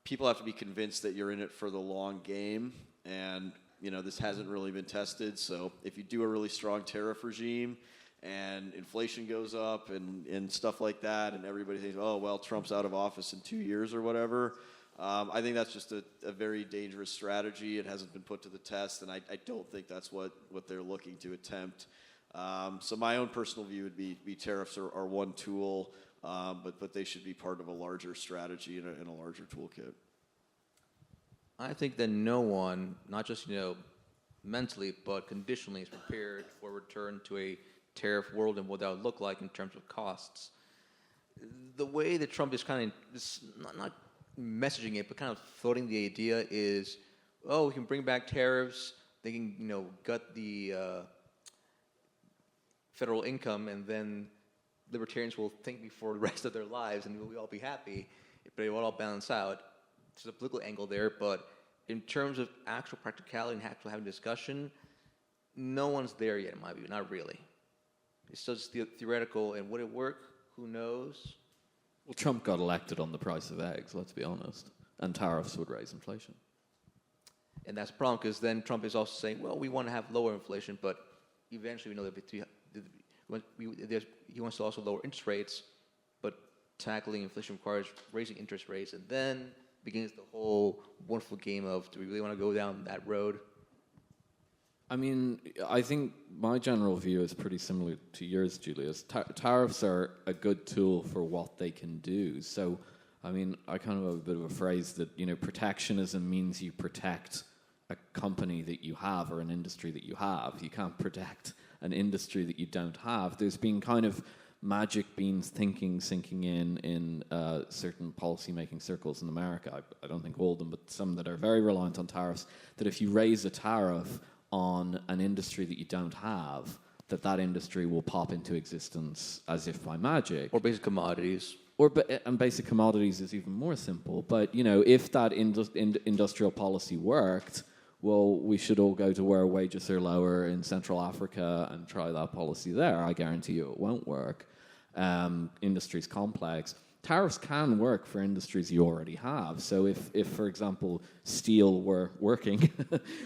people have to be convinced that you're in it for the long game, and this hasn't really been tested. So if you do a really strong tariff regime and inflation goes up and stuff like that, and everybody thinks, oh, well, Trump's out of office in 2 years or whatever, I think that's just a very dangerous strategy. It hasn't been put to the test, and I don't think that's what they're looking to attempt. So my own personal view would be tariffs are one tool, but they should be part of a larger strategy and a larger toolkit. I think that no one, not just mentally, but conditionally, is prepared for a return to a tariff world and what that would look like in terms of costs. The way that Trump is kind of not messaging it, but kind of floating the idea is, oh, we can bring back tariffs. They can gut the federal income, and then libertarians will think before the rest of their lives, and we'll all be happy. But it will all balance out. There's a political angle there, but in terms of actual practicality and actual having discussion, no one's there yet, in my view. Not really. It's just theoretical, and would it work? Who knows? Well, Trump got elected on the price of eggs, let's be honest, and tariffs would raise inflation. And that's the problem, because then Trump is also saying, well, we want to have lower inflation, but eventually we know that he wants to also lower interest rates, but tackling inflation requires raising interest rates, and then begins the whole wonderful game of, do we really want to go down that road? I mean, I think my general view is pretty similar to yours, Julius. Tariffs are a good tool for what they can do. So, I mean, I kind of have a bit of a phrase that, protectionism means you protect a company that you have or an industry that you have. You can't protect an industry that you don't have. There's been kind of magic beans thinking sinking in certain policy-making circles in America. I don't think all of them, but some that are very reliant on tariffs, that if you raise a tariff on an industry that you don't have, that industry will pop into existence as if by magic. Or basic commodities. And basic commodities is even more simple. But, if that industrial policy worked, well, we should all go to where wages are lower in Central Africa and try that policy there. I guarantee you it won't work. Industry's complex. tariffs can work for industries you already have. So if for example, steel were working,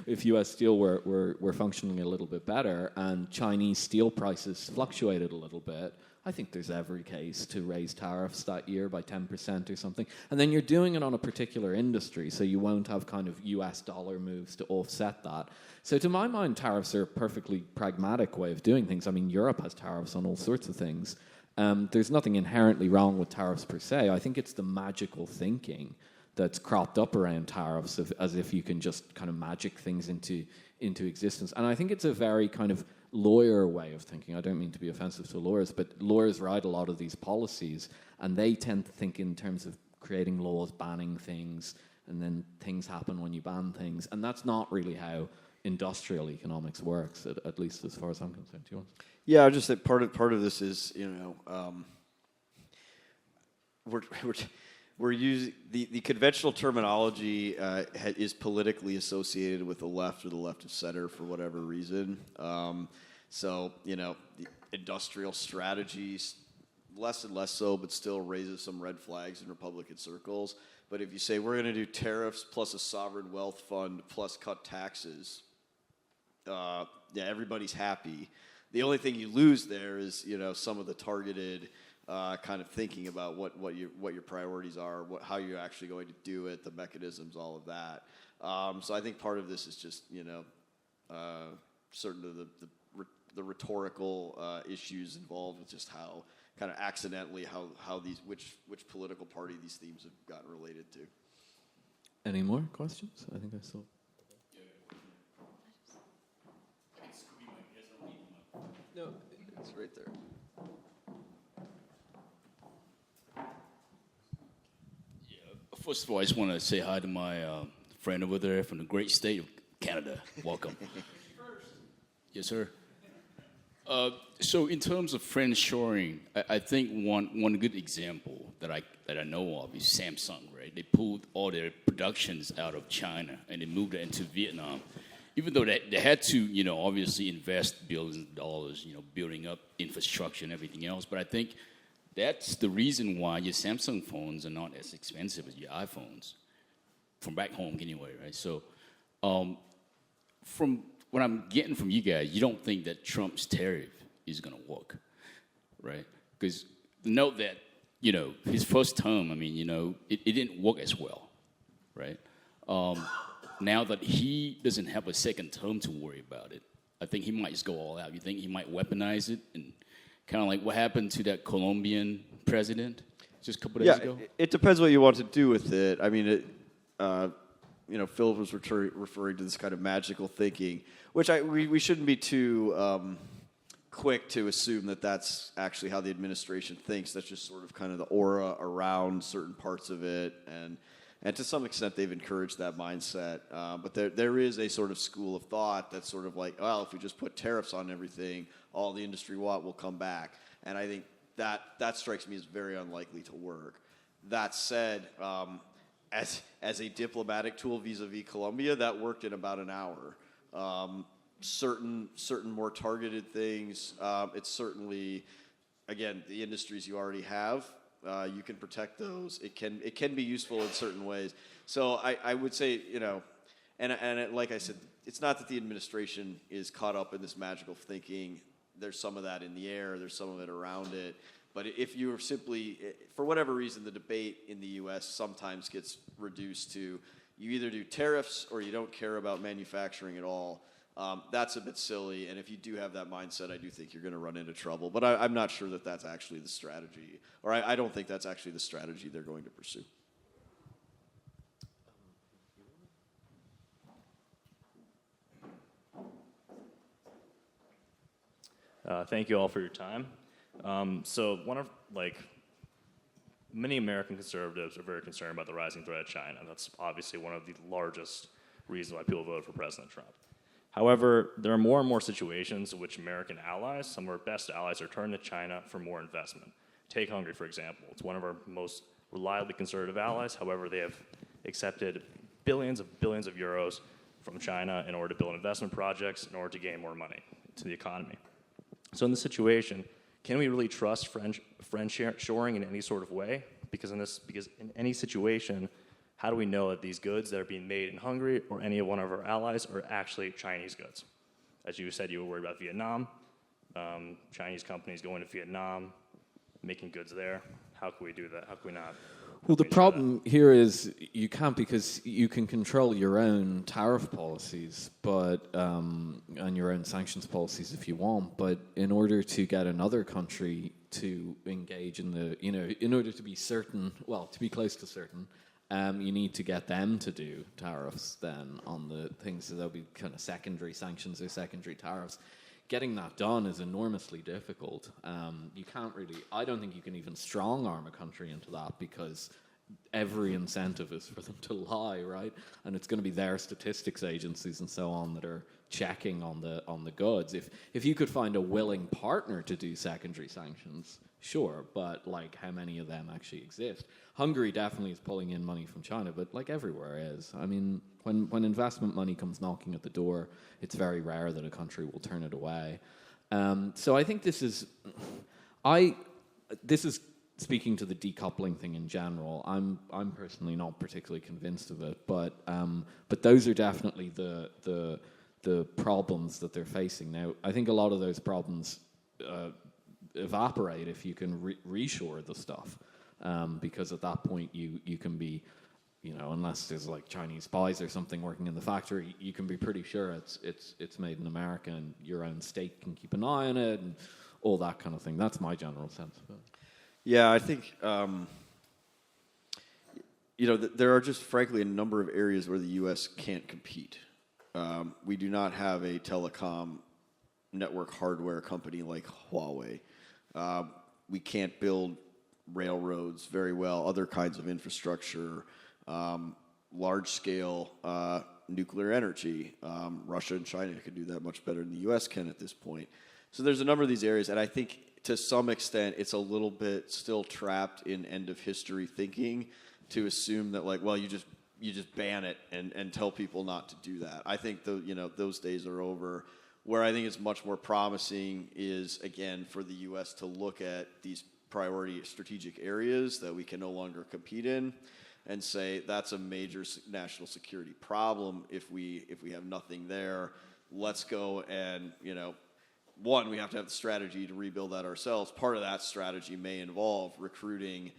if U.S. steel were functioning a little bit better and Chinese steel prices fluctuated a little bit, I think there's every case to raise tariffs that year by 10% or something. And then you're doing it on a particular industry, so you won't have kind of US dollar moves to offset that. So to my mind, tariffs are a perfectly pragmatic way of doing things. I mean, Europe has tariffs on all sorts of things. There's nothing inherently wrong with tariffs per se. I think it's the magical thinking that's cropped up around tariffs as if you can just kind of magic things into existence. And I think it's a very kind of lawyer way of thinking. I don't mean to be offensive to lawyers, but lawyers write a lot of these policies, and they tend to think in terms of creating laws, banning things, and then things happen when you ban things. And that's not really how industrial economics works, at least as far as I'm concerned. Do you want? Yeah, I would just say part of this is, we're using the conventional terminology is politically associated with the left or the left of center for whatever reason. So the industrial strategies, less and less so, but still raises some red flags in Republican circles. But if you say we're going to do tariffs plus a sovereign wealth fund plus cut taxes, everybody's happy. The only thing you lose there is some of the targeted kind of thinking about what your priorities are, how you're actually going to do it, the mechanisms, all of that. So I think part of this is just certain of the rhetorical issues involved with just how kind of accidentally how these which political party these themes have gotten related to. Any more questions? I think I saw. No, it's right there. First of all, I just want to say hi to my friend over there from the great state of Canada. Welcome. Yes, sir. So in terms of friendshoring, I think one good example that I know of is Samsung, right? They pulled all their productions out of China and they moved it into Vietnam. Even though they had to, obviously invest billions of dollars, building up infrastructure and everything else. But I think that's the reason why your Samsung phones are not as expensive as your iPhones, from back home anyway, right? So from what I'm getting from you guys, you don't think that Trump's tariff is going to work, right? Because note that, his first term, it didn't work as well, right? Now that he doesn't have a second term to worry about it, I think he might just go all out. You think he might weaponize it and kind of like what happened to that Colombian president just a couple days ago? It depends what you want to do with it. I mean, Philip was referring to this kind of magical thinking, which we shouldn't be too quick to assume that that's actually how the administration thinks. That's just sort of kind of the aura around certain parts of it, and to some extent they've encouraged that mindset. But there is a sort of school of thought that's sort of like, well, if we just put tariffs on everything, all the industry will come back. And I think that strikes me as very unlikely to work. That said, as a diplomatic tool vis-a-vis Colombia, that worked in about an hour. Certain more targeted things, it's certainly, again, the industries you already have, you can protect those. It can be useful in certain ways. So I would say, and like I said, it's not that the administration is caught up in this magical thinking. There's some of that in the air. There's some of it around it. But if you are simply, for whatever reason, the debate in the U.S. sometimes gets reduced to you either do tariffs or you don't care about manufacturing at all. That's a bit silly. And if you do have that mindset, I do think you're going to run into trouble. But I'm not sure that that's actually the strategy. Or I don't think that's actually the strategy they're going to pursue. Thank you all for your time. So many American conservatives are very concerned about the rising threat of China. That's obviously one of the largest reasons why people voted for President Trump. However, there are more and more situations in which American allies, some of our best allies, are turning to China for more investment. Take Hungary, for example. It's one of our most reliably conservative allies. However, they have accepted billions of euros from China in order to build investment projects, in order to gain more money to the economy. So in this situation, can we really trust friendshoring in any sort of way? because in any situation, how do we know that these goods that are being made in Hungary or any one of our allies are actually Chinese goods? As you said, you were worried about Vietnam. Chinese companies going to Vietnam, making goods there. How can we do that? How can we not? Well, the problem here is you can't, because you can control your own tariff policies, but and your own sanctions policies if you want. But in order to get another country to engage in the, in order to be certain, well, to be close to certain, you need to get them to do tariffs then on the things. So there'll be kind of secondary sanctions or secondary tariffs. Getting that done is enormously difficult. You can't really, I don't think you can even strong arm a country into that, because every incentive is for them to lie, right? And it's going to be their statistics agencies and so on that are checking on the goods. If you could find a willing partner to do secondary sanctions, sure, but like how many of them actually exist? Hungary definitely is pulling in money from China, but like everywhere is. I mean, when investment money comes knocking at the door, it's very rare that a country will turn it away. So I think this is speaking to the decoupling thing in general. I'm personally not particularly convinced of it, but those are definitely the problems that they're facing now. I think a lot of those problems evaporate if you can reshore the stuff, because at that point you can be, unless there's like Chinese spies or something working in the factory, you can be pretty sure it's made in America, and your own state can keep an eye on it and all that kind of thing. That's my general sense of it. Yeah, I think there are just frankly a number of areas where the U.S. can't compete. We do not have a telecom network hardware company like Huawei. We can't build railroads very well, other kinds of infrastructure, large-scale nuclear energy. Russia and China could do that much better than the U.S. can at this point. So there's a number of these areas, and I think to some extent it's a little bit still trapped in end-of-history thinking to assume that, like, well, you just ban it and tell people not to do that. I think those days are over. Where I think it's much more promising is, again, for the U.S. to look at these priority strategic areas that we can no longer compete in and say that's a major national security problem. If we have nothing there, let's go and, one, we have to have the strategy to rebuild that ourselves. Part of that strategy may involve recruiting,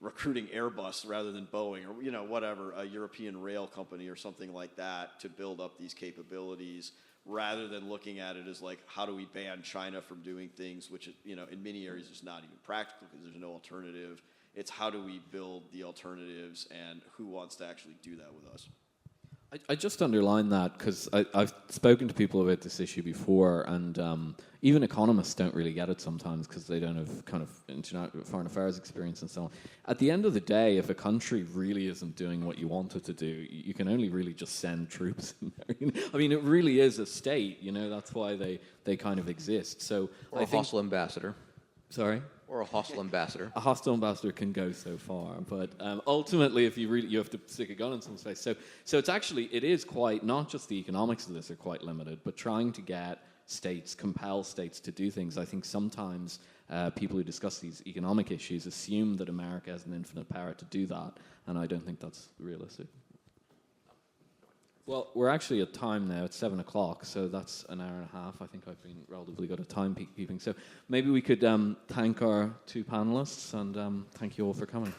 recruiting Airbus rather than Boeing, or whatever, a European rail company or something like that to build up these capabilities, rather than looking at it as like, how do we ban China from doing things, which in many areas is not even practical because there's no alternative. It's how do we build the alternatives, and who wants to actually do that with us. I just underline that because I've spoken to people about this issue before, and even economists don't really get it sometimes because they don't have kind of foreign affairs experience and so on. At the end of the day, if a country really isn't doing what you want it to do, you can only really just send troops in there. I mean, it really is a state. That's why they kind of exist. So or a hostile ambassador. Sorry? Or a hostile ambassador. A hostile ambassador can go so far, but ultimately, if you have to stick a gun in someone's face. So it is quite, not just the economics of this are quite limited, but trying to get compel states to do things. I think sometimes people who discuss these economic issues assume that America has an infinite power to do that, and I don't think that's realistic. Well, we're actually at time now. It's 7 o'clock, so that's an hour and a half. I think I've been relatively good at timekeeping. So maybe we could thank our two panelists, and thank you all for coming.